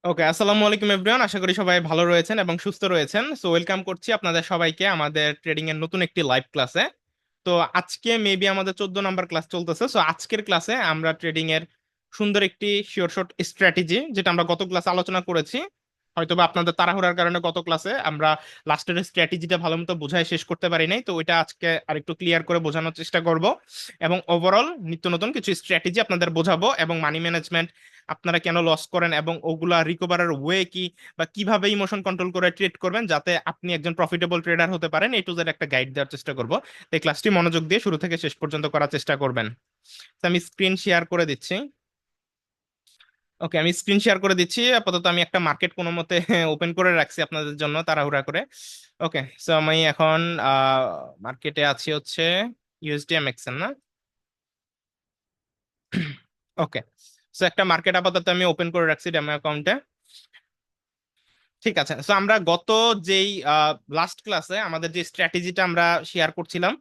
ওকে, আসসালামু আলাইকুম এভরিওয়ান। আশা করি সবাই ভালো রয়েছেন এবং সুস্থ রয়েছেন। সো ওয়েলকাম করছি আপনাদের সবাইকে আমাদের ট্রেডিং এর নতুন একটি লাইভ ক্লাসে। তো আজকে মেবি আমাদের 14 নাম্বার ক্লাস চলতেছে। সো আজকের ক্লাসে আমরা ট্রেডিং এর সুন্দর একটি শিওর শট স্ট্র্যাটেজি, যেটা আমরা গত ক্লাসে আলোচনা করেছি, হয়তোবা আপনাদের তাড়াহুড়ার কারণে গত ক্লাসে আমরা লাস্টের স্ট্র্যাটেজিটা ভালো মতো বোঝায় শেষ করতে পারি নাই। তো ওইটা আজকে আরেকটু ক্লিয়ার করে বোঝানোর চেষ্টা করব এবং ওভারঅল নিত্য নতুন কিছু স্ট্র্যাটেজি আপনাদের বোঝাবো এবং মানি ম্যানেজমেন্ট, আপনারা কেন লস করেন এবং ওগুলা রিকভারের ওয়ে কি, বা কিভাবে ইমোশন কন্ট্রোল করে ট্রেড করবেন যাতে আপনি একজন প্রফিটেবল ট্রেডার হতে পারেন, এই টু জেড একটা গাইড দেওয়ার চেষ্টা করব। এই ক্লাসটি মনোযোগ দিয়ে শুরু থেকে শেষ পর্যন্ত করার চেষ্টা করবেন। তো আমি স্ক্রিন শেয়ার করে দিচ্ছি। ওকে, আমি স্ক্রিন শেয়ার করে দিচ্ছি। আপাতত আমি একটা মার্কেট কোনো মতে ওপেন করে রাখছি আপনাদের জন্য তাড়াহুড়া করে। ওকে, সো আমি এখন মার্কেটে আছি হচ্ছে ইউএসডিএমএক্স না। ওকে, সো একটা মার্কেট আপাতত আমি ওপেন করে রাখছি ডেমো অ্যাকাউন্টে। ঠিক আছে, সো আমরা গত যেই লাস্ট ক্লাসে আমাদের যে স্ট্র্যাটেজিটা আমরা শেয়ার করছিলাম,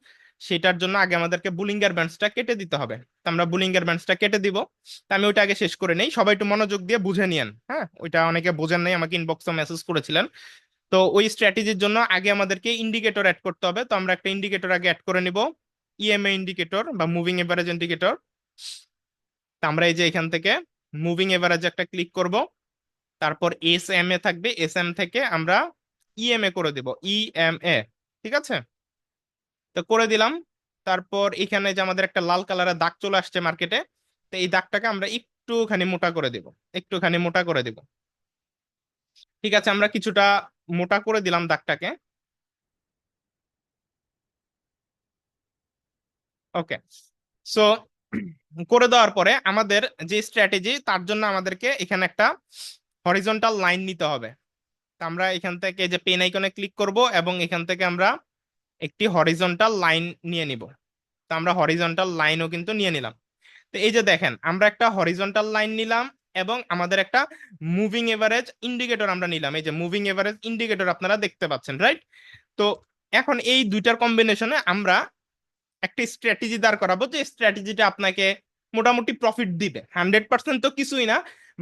সেটার জন্য আগে আমাদেরকে বুলিঙ্গার ব্যান্ডসটা কেটে দিতে হবে। তো আমরা বুলিঙ্গার ব্যান্ডসটা কেটে দিব। তো আমি ওইটা আগে শেষ করে নেই, সবাই একটু মনোযোগ দিয়ে বুঝে নিয়েন। হ্যাঁ, ওইটা অনেকে বোঝেন নাই, আমাকে ইনবক্সে মেসেজ করেছিলেন। তো ওই স্ট্র্যাটেজির জন্য আগে আমাদেরকে ইন্ডিকেটর অ্যাড করতে হবে। তো আমরা একটা ইন্ডিকেটর আগে অ্যাড করে নিব, ইএমএ ইন্ডিকেটর বা মুভিং এভারেজ ইন্ডিকেটর। তো আমরা এই যে এখান থেকে মুভিং এভারেজ একটা ক্লিক করব, তারপর এস এম এ থাকবে, এস এম থেকে আমরা ইএমএ করে দিব, ইএমএ। ঠিক আছে, তো করে দিলাম। তারপর এখানে যে আমাদের একটা লাল কালারের দাগ চলে আসছে মার্কেটে, তো এই দাগটাকে আমরা একটুখানি মোটা করে দিব, একটুখানি মোটা করে দিব। ঠিক আছে, আমরা কিছুটা মোটা করে দিলাম দাগটাকে। ওকে, সো করে দেওয়ার পরে আমাদের যে স্ট্র্যাটেজি, তার জন্য আমাদেরকে এখানে একটা হরিজন্টাল লাইন নিতে হবে। তো আমরা এখান থেকে যে পেন আইকনে ক্লিক করব এবং এখান থেকে আমরা একটি হরিজন্টাল লাইন নিয়ে নিব। তো আমরা হরিজন্টাল লাইনও কিন্তু নিয়ে নিলাম। তো এই যে দেখেন, আমরা একটা হরিজন্টাল লাইন নিলাম এবং আমাদের একটা মুভিং এভারেজ ইন্ডিকেটর আমরা নিলাম। এই যে মুভিং এভারেজ ইন্ডিকেটর আপনারা দেখতে পাচ্ছেন, রাইট? তো এখন এই দুইটার কম্বিনেশনে আমরা একটা স্ট্র্যাটেজি দাঁড় করাবো, যে স্ট্র্যাটেজিটা আপনাকে মোটামুটি প্রফিট দিবে। 100% তো কিছুই না,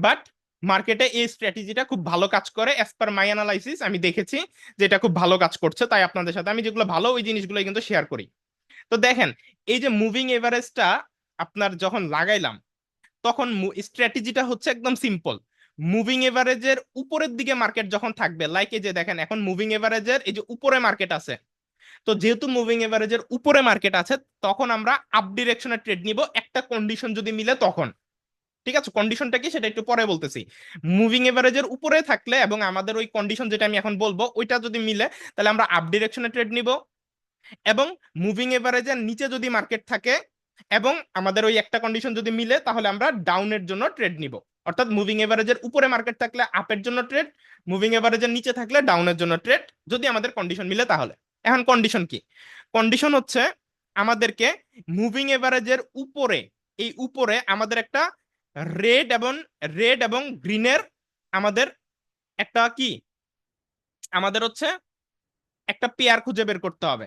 বাট মার্কেটে এই স্ট্র্যাটেজিটা খুব ভালো কাজ করে। অ্যাজ পার মাই অ্যানালাইসিস আমি দেখেছি যে এটা খুব ভালো কাজ করছে, তাই আপনাদের সাথে আমি যেগুলো ভালো ওই জিনিসগুলো কিন্তু শেয়ার করি। তো দেখেন, এই যে মুভিং এভারেজটা আপনার যখন লাগাইলাম, তখন স্ট্র্যাটেজিটা হচ্ছে একদম সিম্পল। মুভিং এভারেজের উপরের দিকে মার্কেট যখন থাকবে, লাইক এই যে দেখেন এখন মুভিং এভারেজের এই যে উপরে মার্কেট আছে, তো যেহেতু মুভিং এভারেজের উপরে মার্কেট আছে, তখন আমরা আপ ডিরেকশনে ট্রেড নিব একটা কন্ডিশন যদি মিলে তখন। ঠিক আছে, কন্ডিশনটা কি সেটা একটু পরে বলতেছি। মুভিং এভারেজের উপরে থাকলে এবং আমাদের ওই কন্ডিশন যেটা আমি এখন বলবো ওইটা যদি মিলে, তাহলে আমরা আপ ডিরেকশনে ট্রেড নিব। এবং মুভিং এভারেজের নিচে যদি মার্কেট থাকে এবং আমাদের ওই একটা কন্ডিশন যদি মিলে, তাহলে আমরা ডাউনের জন্য ট্রেড নিব। অর্থাৎ মুভিং এভারেজের উপরে মার্কেট থাকলে আপের জন্য ট্রেড, মুভিং এভারেজের নিচে থাকলে ডাউনের জন্য ট্রেড, যদি আমাদের কন্ডিশন মিলে তাহলে। এখন কন্ডিশন কি? কন্ডিশন হচ্ছে আমাদেরকে মুভিং এভারেজের উপরে, এই উপরে আমাদের একটা রেড এবং গ্রিনের আমাদের একটা কি, আমাদের হচ্ছে একটা পেয়ার খুঁজে বের করতে হবে।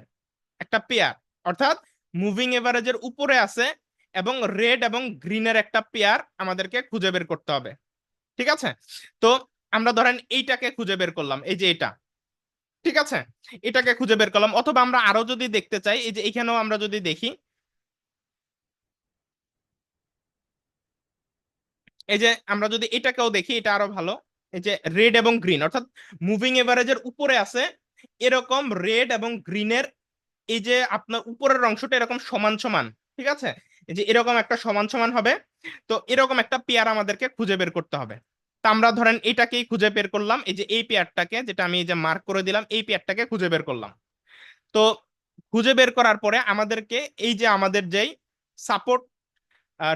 একটা পেয়ার, অর্থাৎ মুভিং এভারেজের উপরে আছে এবং রেড এবং গ্রিনের একটা পেয়ার আমাদেরকে খুঁজে বের করতে হবে। ঠিক আছে, তো আমরা ধরেন এইটাকে খুঁজে বের করলাম, এই যে এটা। ঠিক আছে, এটাকে খুঁজে বের করলাম, অথবা আমরা আরো যদি দেখতে চাই, এই যে এখানেও আমরা যদি দেখি, এই যে আমরা যদি এটাকেও দেখি, এটা আরো ভালো। এই যে রেড এবং গ্রিন, অর্থাৎ মুভিং এভারেজের উপরে আছে এরকম রেড এবং গ্রিনের, এই যে আপনার উপরের অংশটা এরকম সমান সমান। ঠিক আছে, এই যে এরকম একটা সমান সমান হবে। তো এরকম একটা পেয়ার আমাদেরকে খুঁজে বের করতে হবে। তা আমরা ধরেন এটাকেই খুঁজে বের করলাম, এই যে এই পেয়ারটাকে, যেটা আমি এই যে মার্ক করে দিলাম, এই পেয়ারটাকে খুঁজে বের করলাম। তো খুঁজে বের করার পরে আমাদেরকে এই যে আমাদের যেই সাপোর্ট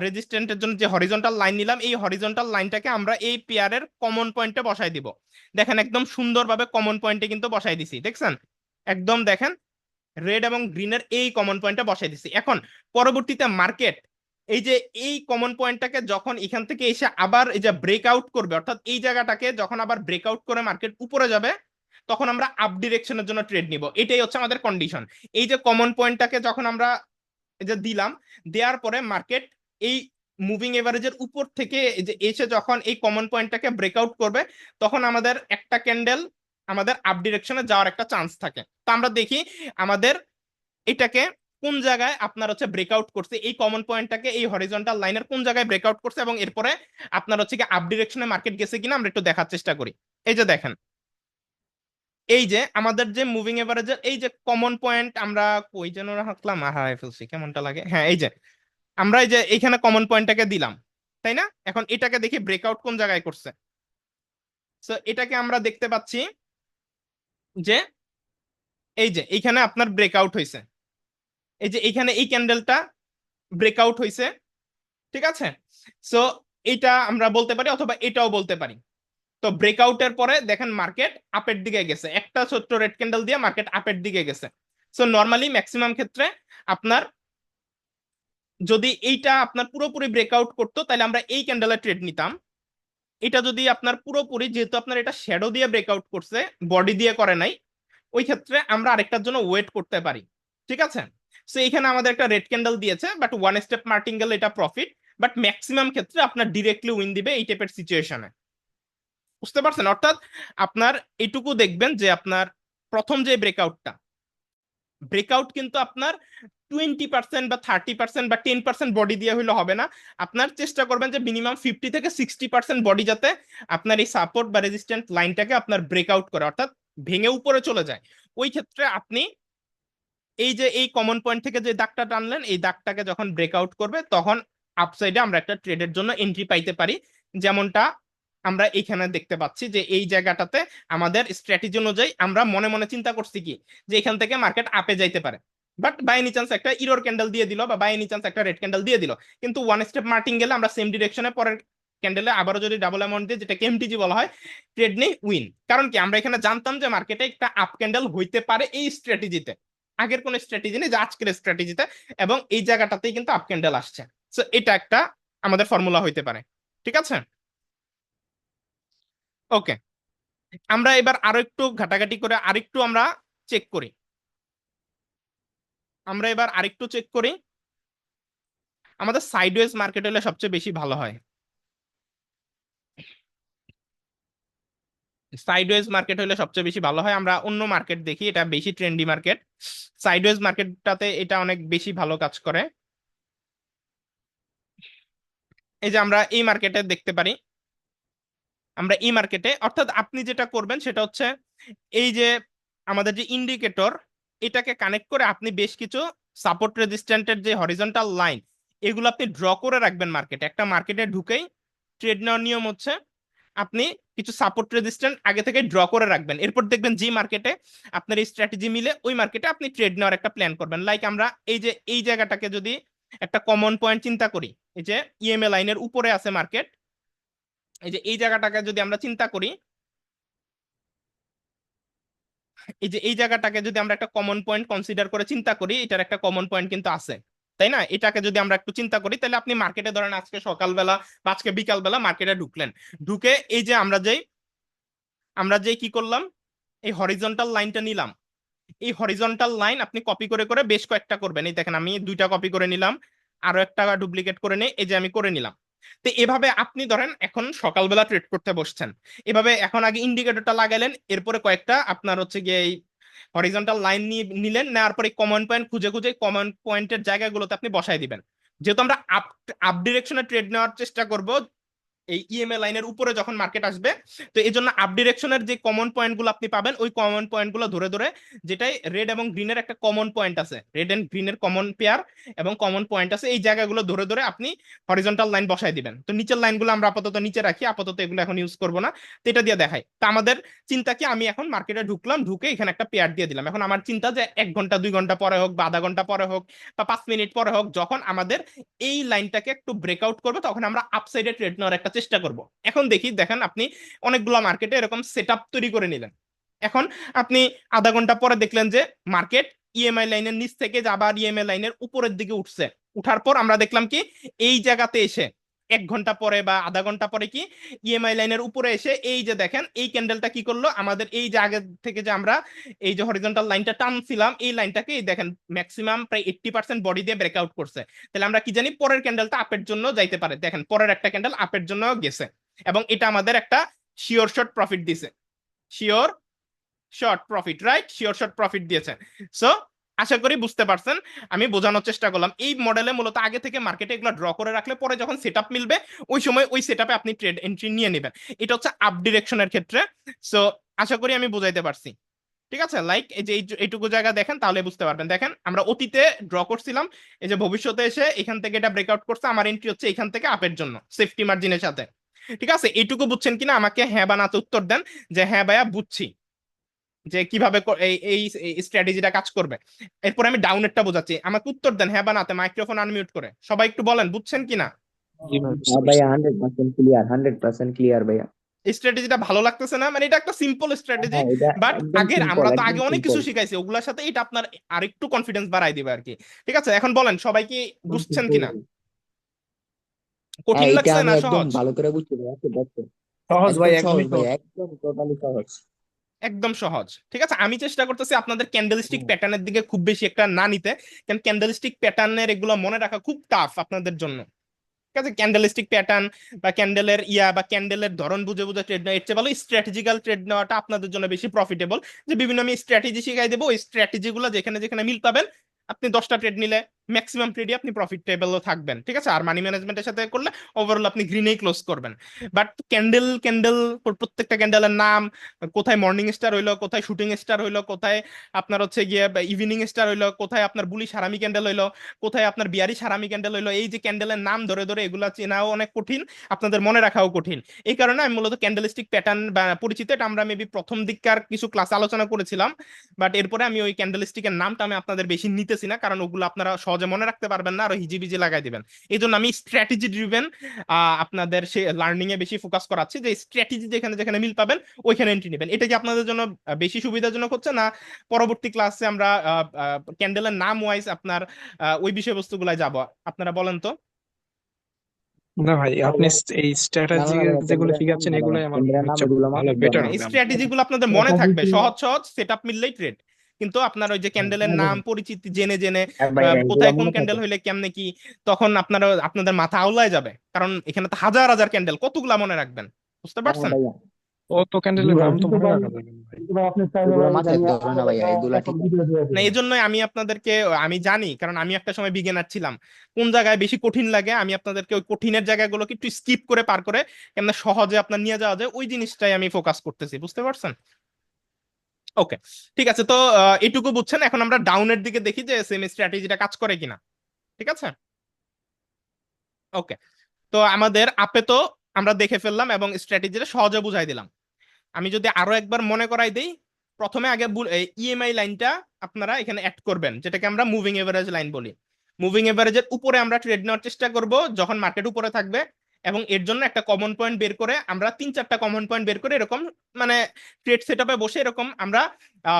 রেজিস্ট্যান্টের জন্য যে হরিজন্টাল লাইন নিলাম, এই হরিজন্টাল লাইনটাকে আমরা এই পেয়ারের কমন পয়েন্টে বসাই দিব। দেখেন একদম সুন্দরভাবে কমন পয়েন্টে কিন্তু বসাই দিছি, দেখছেন? একদম দেখেন, রেড এবং গ্রিনের এই কমন পয়েন্টে বসাই দিছি। এখন পরবর্তীতে মার্কেট এই যে এই কমন পয়েন্টটাকে যখন এখান থেকে এসে আবার এই যে ব্রেকআউট করবে, অর্থাৎ এই জায়গাটাকে যখন আবার ব্রেকআউট করে মার্কেট উপরে যাবে, তখন আমরা আপ ডিরেকশনের জন্য ট্রেড নিব। এটাই হচ্ছে আমাদের কন্ডিশন। এই যে কমন পয়েন্টটাকে যখন আমরা এই যে দিলাম, দেওয়ার পরে মার্কেট এই মুভিং এভারেজের উপর থেকে এই যে এসে যখন এই কমন পয়েন্টটাকে ব্রেকআউট করবে, তখন আমাদের একটা ক্যান্ডেল আমাদের আপ ডিরেকশনে যাওয়ার একটা চান্স থাকে। তো আমরা দেখি আমাদের এটাকে কোন জায়গায় আপনার হচ্ছে ব্রেকআউট করছে, এই কমন পয়েন্টটাকে এই হরিজন্টাল লাইনের কোন জায়গায় ব্রেকআউট করছে, এবং এরপরে আপনার হচ্ছে কি আপ ডিরেকশনে মার্কেট গেছে কিনা আমরা একটু দেখার চেষ্টা করি। এই যে দেখেন, এই যে আমাদের যে মুভিং এভারেজের এই যে কমন পয়েন্ট, আমরা কই যেন রাখলাম, হারাই ফেলছি, কেমনটা লাগে, হ্যাঁ এই যে আমরা এই যে এইখানে কমন পয়েন্টটাকে দিলাম, তাই না? এখন এটাকে দেখি ব্রেকআউট কোন জায়গায় করছে। তো এটাকে আমরা দেখতে পাচ্ছি যে এই যে এইখানে আপনার ব্রেকআউট হয়েছে, এই যে এইখানে এই ক্যান্ডেলটা ব্রেকআউট হয়েছে, ঠিক আছে? সো এটা আমরা বলতে পারি, অথবা এটাও বলতে পারি। তো ব্রেকআউটের পরে দেখেন মার্কেট আপের দিকে গেছে, একটা ছোট্ট রেড ক্যান্ডেল দিয়ে মার্কেট আপের দিকে গেছে। সো নর্মালি ম্যাক্সিমাম ক্ষেত্রে আপনার যদি এইটা আপনার পুরোপুরি ব্রেকআউট করতো তাহলে আমরা এই ক্যান্ডেলের ট্রেড নিতাম। এটা যদি আপনার পুরোপুরি, যেহেতু আপনার এটা শ্যাডো দিয়ে ব্রেকআউট করছে, বডি দিয়ে করে নাই, ওই ক্ষেত্রে আমরা আরেকটার জন্য ওয়েট করতে পারি, ঠিক আছে? সো এখানে আমাদের একটা রেড ক্যান্ডেল দিয়েছে, বাট ওয়ান স্টেপ মার্টিঙ্গেল এটা প্রফিট, বাট ম্যাক্সিমাম ক্ষেত্রে আপনার ডিরেক্টলি উইন দিবে এই টাইপের সিচুয়েশনে। বুঝতে পারছেন? অর্থাৎ আপনার এটুকু দেখবেন যে আপনার প্রথম যে ব্রেকআউটটা, ব্রেকআউট কিন্তু আপনার 20% বা 30% বা 10% বডি দিয়ে হইলে হবে না। আপনার চেষ্টা করবেন যে মিনিমাম 50 থেকে 60% বডি যাতে আপনার এই সাপোর্ট বা রেজিস্ট্যান্ট লাইনটাকে আপনার ব্রেকআউট করে, অর্থাৎ ভেঙে উপরে চলে যায়। ওই ক্ষেত্রে আপনি এই যে এই কমন পয়েন্ট থেকে যে দাগটা টানলেন, এই দাগটাকে যখন ব্রেকআউট করবে তখন আপসাইডে আমরা একটা ট্রেডের জন্য এন্ট্রি পাইতে পারি। যেমনটা আমরা এখানে দেখতে পাচ্ছি যে এই জায়গাটাতে আমাদের স্ট্র্যাটেজি অনুযায়ী আমরা মনে মনে চিন্তা করছি কি যে এখান থেকে মার্কেট আপে যাইতে পারে, বাট বাই এনি চান্স একটা ইরোর ক্যান্ডেল দিয়ে দিল, বা বাই এনি চান্স একটা রেড ক্যান্ডেল দিয়ে দিল, কিন্তু ওয়ান স্টেপ মার্টিং গেলে আমরা সেম ডিরেকশনে পরের ক্যান্ডেলে আবারও যদি ডাবল অ্যামাউন্ট দিয়ে, যেটাকে এমটিজি বলা হয়, ট্রেড নেই, উইন। কারণ কি আমরা এখানে জানতাম যে মার্কেটে একটা আপ ক্যান্ডেল হইতে পারে এই স্ট্র্যাটেজিতে, আগের কোন স্ট্র্যাটেজি নেই, যে আজকের স্ট্র্যাটেজিতে, এবং এই জায়গাটাতেই কিন্তু আপ ক্যান্ডেল আসছে। সো এটা একটা আমাদের ফর্মুলা হইতে পারে, ঠিক আছে? ওকে, আমরা এবার আরো একটু ঘাটাঘাটি করে আরেকটু আমরা চেক করি। আমরা এবার আরেকটু চেক করি, আমাদের সাইডওয়েজ মার্কেট হলে সবচেয়ে বেশি ভালো হয়। সাইডওয়েজ মার্কেট হলে সবচেয়ে বেশি ভালো হয়, আমরা অন্য মার্কেট দেখি, এটা বেশি ট্রেন্ডি মার্কেট। সাইডওয়েজ মার্কেটটাতে এটা অনেক বেশি ভালো কাজ করে। এই যে আমরা এই মার্কেটে দেখতে পারি, আমরা এই মার্কেটে, অর্থাৎ আপনি যেটা করবেন সেটা হচ্ছে এই যে আমাদের যে ইন্ডিকেটর, এটাকে কানেক্ট করে আপনি বেশ কিছু সাপোর্ট রেজিস্ট্যান্টের যে হরিজন্টাল লাইন, এগুলো আপনি ড্র করে রাখবেন মার্কেটে। একটা মার্কেটে ঢুকেই ট্রেড নেওয়ার নিয়ম হচ্ছে আপনি কিছু সাপোর্ট রেজিস্ট্যান্ট আগে থেকে ড্র করে রাখবেন, এরপর দেখবেন যে মার্কেটে আপনার এই স্ট্র্যাটেজি মিলে ওই মার্কেটে আপনি ট্রেড নেওয়ার একটা প্ল্যান করবেন। লাইক আমরা এই যে এই জায়গাটাকে যদি একটা কমন পয়েন্ট চিন্তা করি, এই যে ইএমএ লাইনের উপরে আছে মার্কেট, এই যে এই জায়গাটাকে যদি আমরা চিন্তা করি, এই যে এই জায়গাটাকে যদি আমরা একটা কমন পয়েন্ট কনসিডার করে চিন্তা করি, এটার একটা কমন পয়েন্ট কিন্তু আছে, তাই না? এটাকে যদি আমরা একটু চিন্তা করি, তাহলে আপনি মার্কেটে ধরেন আজকে সকালবেলা বা আজকে বিকালবেলা মার্কেটে ঢুকলেন, ঢুকে এই যে আমরা যেই কি করলাম, এই হরিজন্টাল লাইনটা নিলাম, এই হরিজন্টাল লাইন আপনি কপি করে করে বেশ কয়েকটা করবেন। এই দেখেন আমি দুইটা কপি করে নিলাম, আরো একটা ডুপ্লিকেট করে নেই, এই যে আমি করে নিলাম। তো এভাবে আপনি ধরেন এখন সকালবেলা ট্রেড করতে বসছেন, এভাবে এখন আগে ইন্ডিকেটরটা লাগালেন, এরপরে কয়েকটা আপনার হচ্ছে গিয়ে এই হরিজন্টাল লাইন নিয়ে নিলেন, নেওয়ার পরে কমন পয়েন্ট খুঁজে খুঁজে কমন পয়েন্টের জায়গাগুলোতে আপনি বসাই দিবেন। যেহেতু আমরা আপ আপ ডিরেকশনে ট্রেড নেওয়ার চেষ্টা করব এই ইএমএ লাইনের উপরে যখন মার্কেট আসবে, তো এই জন্য আপ ডিরেকশনের যে কমন পয়েন্ট গুলো আপনি পাবেন, ওই কমন পয়েন্ট গুলো ধরে ধরে, যেটাই রেড এবং গ্রিনের একটা কমন পয়েন্ট আছে, রেড এন্ড গ্রিনের কমন পেয়ার এবং কমন পয়েন্ট আছে, এই জায়গাগুলো ধরে ধরে আপনি হরিজন্টাল লাইন বসাই দিবেন। তো নিচের লাইনগুলো আমরা আপাতত নিচে রাখি, আপাতত এগুলো এখন ইউজ করবো না। তো এটা দিয়ে দেখাই, তো আমাদের চিন্তা কি, আমি এখন মার্কেটে ঢুকলাম, ঢুকে এখানে একটা পেয়ার দিয়ে দিলাম। এখন আমার চিন্তা যে 1 ঘন্টা 2 ঘন্টা পরে হোক বা আধা ঘন্টা পরে হোক বা 5 মিনিট পরে হোক, যখন আমাদের এই লাইনটাকে একটু ব্রেকআউট করবে, তখন আমরা আপসাইডে ট্রেড নেওয়ার একটা চেষ্টা করব। এখন দেখি, দেখেন আপনি অনেকগুলো মার্কেটে এরকম সেট আপ তৈরি করে নিলেন। এখন আপনি আধা ঘন্টা পরে দেখলেন যে মার্কেট ইএমআই লাইনের নিচ থেকে আবার ইএমআই লাইনের উপরের দিকে উঠছে, উঠার পর আমরা দেখলাম কি এই জায়গাতে এসে 1 ঘন্টা পরে বা আধা ঘন্টা পরে কি ইএমআই লাইনের উপরে এসে এই যে দেখেন এই ক্যান্ডেলটা কি করলো, আমাদের এই যে আগে থেকে যে আমরা এই যে হরিজন্টাল লাইনটা টানছিলাম এই লাইনটাকে এই দেখেন ম্যাক্সিমাম প্রায় 80% বডি দিয়ে ব্রেকআউট করছে। তাহলে আমরা কি জানি পরের ক্যান্ডেলটা আপের জন্য যাইতে পারে, দেখেন পরের একটা ক্যান্ডেল আপের জন্য গেছে এবং এটা আমাদের একটা শিওর শর্ট প্রফিট দিছে, sure short profit, right, sure short profit দিয়েছে। সো আশা করি বুঝতে পারছেন, আমি বোঝানোর চেষ্টা করলাম এই মডেলে মূলত আগে থেকে মার্কেটে এগুলো ড্র করে রাখলে পরে যখন সেটআপ মিলবে ওই সময় ওই সেটআপে আপনি ট্রেড এন্ট্রি নিয়ে নেবেন। এটা হচ্ছে আপ ডিরেকশনের ক্ষেত্রে। সো আশা করি আমি বুঝাইতে পারছি, ঠিক আছে। লাইক এই যে এইটুকু জায়গা দেখেন তাহলে বুঝতে পারবেন। দেখেন আমরা অতীতে ড্র করছিলাম, এই যে ভবিষ্যতে এসে এখান থেকে এটা ব্রেকআউট করছে, আমার এন্ট্রি হচ্ছে এখান থেকে আপের জন্য সেফটি মার্জিনের সাথে, ঠিক আছে। এইটুকু বুঝছেন কিনা আমাকে হ্যাঁ বা নাতে উত্তর দেন, যে হ্যাঁ ভাইয়া বুঝছি যে কিভাবে এই স্ট্র্যাটেজিটা কাজ করবে। এরপর আমি ডাউনেরটা বোঝাচ্ছি, আমাকে উত্তর দেন হ্যাঁ বা নাতে, মাইক্রোফোন আনমিউট করে সবাই একটু বলেন বুঝছেন কিনা। জি ভাই, বুঝতে हाँ পারছি। भैया 100% क्लियर, 100% क्लियर भैया। এই স্ট্র্যাটেজিটা ভালো লাগতেছে না, মানে এটা একটা সিম্পল স্ট্র্যাটেজি, हाँ এটা বাট একদম আগের সিম্পল, আমরা তো একদম আগে অনেক সিম্পল। কিছু শিখাইছি ওগুলোর সাথে এটা আপনার আরেকটু কনফিডেন্স বাড়াই দিবে আর কি। ঠিক আছে, এখন বলেন সবাই কি একদম বুঝছেন সিম্পল কিনা, ভাই। হ্যাঁ কঠিন এটা লাগছে আমি না একদম সহজ? ভালো করে বুঝছি ভাইয়া, ঠিক আছে। সহজ ভাই, একদম সহজ একদমই ভাইয়া, সহজ। একদম টোটালি সহজ। একদম সহজ, ঠিক আছে। আমি চেষ্টা করতেছি আপনাদের ক্যান্ডেলস্টিক হ্যাঁ প্যাটার্নের দিকে খুব বেশি একটা না নিতে, কারণ ক্যান্ডেলস্টিক প্যাটার্নের এগুলো মনে রাখা খুব টাফ আপনাদের জন্য, ঠিক আছে। ক্যান্ডেলিস্টিক প্যাটার্ন বা ক্যান্ডেলের বা ক্যান্ডেলের ধরন বুঝে বুঝে ট্রেড নেওয়া, এর চেয়ে ভালো স্ট্র্যাটেজিক্যাল ট্রেড নেওয়াটা আপনাদের জন্য বেশি প্রফিটেবল। যে বিভিন্ন আমি স্ট্র্যাটেজি শিখাই দেবো, ওই স্ট্র্যাটেজি গুলো যেখানে যেখানে মিল পাবেন আপনি 10টা ট্রেড নিলে ম্যাক্সিমাম ট্রেডই আপনি প্রফিটেবলও থাকবেন, ঠিক আছে। আর মানি ম্যানেজমেন্টের সাথে করলে ওভারঅল আপনি গ্রিনেই ক্লোজ করবেন। বাট ক্যান্ডেল ক্যান্ডেল প্রত্যেকটা ক্যান্ডেলের নাম, কোথায় মর্নিং স্টার হইলো, কোথায় শুটিং স্টার হইলো, কোথায় আপনার হচ্ছে গিয়ে ইভিনিং স্টার হইলো, কোথায় আপনার বুলিশ হারামি ক্যান্ডেল হইলো, কোথায় আপনার বিয়ারিশ হারামি ক্যান্ডেল হইলো, এই যে ক্যান্ডেলের নাম ধরে ধরে এগুলা চেনাও অনেক কঠিন, আপনাদের মনে রাখাও কঠিন। এই কারণে আমি মূলত ক্যান্ডেলস্টিক প্যাটার্ন বা পরিচিত এটা আমরা মেবি প্রথম দিককার কিছু ক্লাসে আলোচনা করেছিলাম, বাট এরপরে আমি ওই ক্যান্ডেলস্টিকের নামটা আমি আপনাদের বেশি নিতেছি না, কারণ ওগুলো আপনারা সহজে মনে রাখতে পারবেন না, আরো হিজিবিজি লাগাই দিবেন। এই জন্য আমি স্ট্র্যাটেজি ড্রিভেন আপনাদের সে লার্নিং এ বেশি ফোকাস করাচ্ছি, যে স্ট্র্যাটেজি যেখানে যেখানে মিল পাবেন ওইখানে এন্ট্রি নেবেন। এটা কি আপনাদের জন্য বেশি সুবিধাজনক হচ্ছে না পরবর্তী ক্লাসে আমরা ক্যান্ডেলের নাম ওয়াইজ আপনার ওই বিষয়বস্তুগুলাই যাব, আপনারা বলেন তো। না ভাই, আপনি এই না না স্ট্র্যাটেজি না ভাইয়া, যেগুলো কেন্দ্রের নাম শিখাচ্ছেন না ভাইয়া, এগুলোই আমার মনে কেন্দ্রের নাম হচ্ছে এগুলো ভালো, মাথায় বেটার ধরে না। এই হবে আমার জন্য। স্ট্র্যাটেজি গুলো আপনাদের মনে থাকবে, সহজ সহজ সেটআপ মিললেই ট্রেড। কিন্তু আপনার ওই যে ক্যান্ডেলের নাম পরিচিতি জেনে জেনে হ্যাঁ ভাইয়া এগুলো কোথায় কোন মনে ক্যান্ডেল থাকে। হইলে কেমনে কি, তখন আপনারা আপনাদের মাথা আউলায় যাবে, কারণ এখানে তো হাজার হাজার ক্যান্ডেল, কতগুলা মনে রাখবেন, বুঝতে হ্যাঁ পারছেন। ভাইয়া, অত ক্যান্ডেলের নাম তো মনে রাখা যাবে না ভাই। এগুলো মাথায় ধরে না ভাইয়া, এগুলা ঠিক আছে। না এই জন্যই আমি আপনাদেরকে, আমি জানি কারণ আমি একটা সময় বিগিনার ছিলাম, কোন জায়গায় বেশি কঠিন লাগে আমি আপনাদেরকে ওই কঠিনের জায়গাগুলোকে একটু স্কিপ করে পার করে কেমন সহজে আপনার নিয়ে যাওয়া যায় ওই জিনিসটাই আমি ফোকাস করতেছি, বুঝতে পারছেন। ওকে, ঠিক আছে। তো এটুকু বুঝছেন, এখন আমরা ডাউনের দিকে দেখি যে সেম স্ট্র্যাটেজিটা কাজ করে কিনা, ঠিক আছে। ওকে, তো আমাদের আপে তো আমরা দেখে ফেললাম এবং স্ট্র্যাটেজিটা সহজে বুঝাই দিলাম। আমি যদি আরো একবার মনে করাই দেই, প্রথমে আগে ইএমআই লাইনটা আপনারা এখানে অ্যাড করবেন, যেটাকে আমরা মুভিং এভারেজ লাইন বলি। মুভিং এভারেজের উপরে আমরা ট্রেড নেওয়ার চেষ্টা করব যখন মার্কেট উপরে থাকবে, এবং এর জন্য একটা কমন পয়েন্ট বের করে আমরা 3-4টা কমন পয়েন্ট বের করে এরকম মানে ট্রেড সেটআপে বসে এরকম আমরা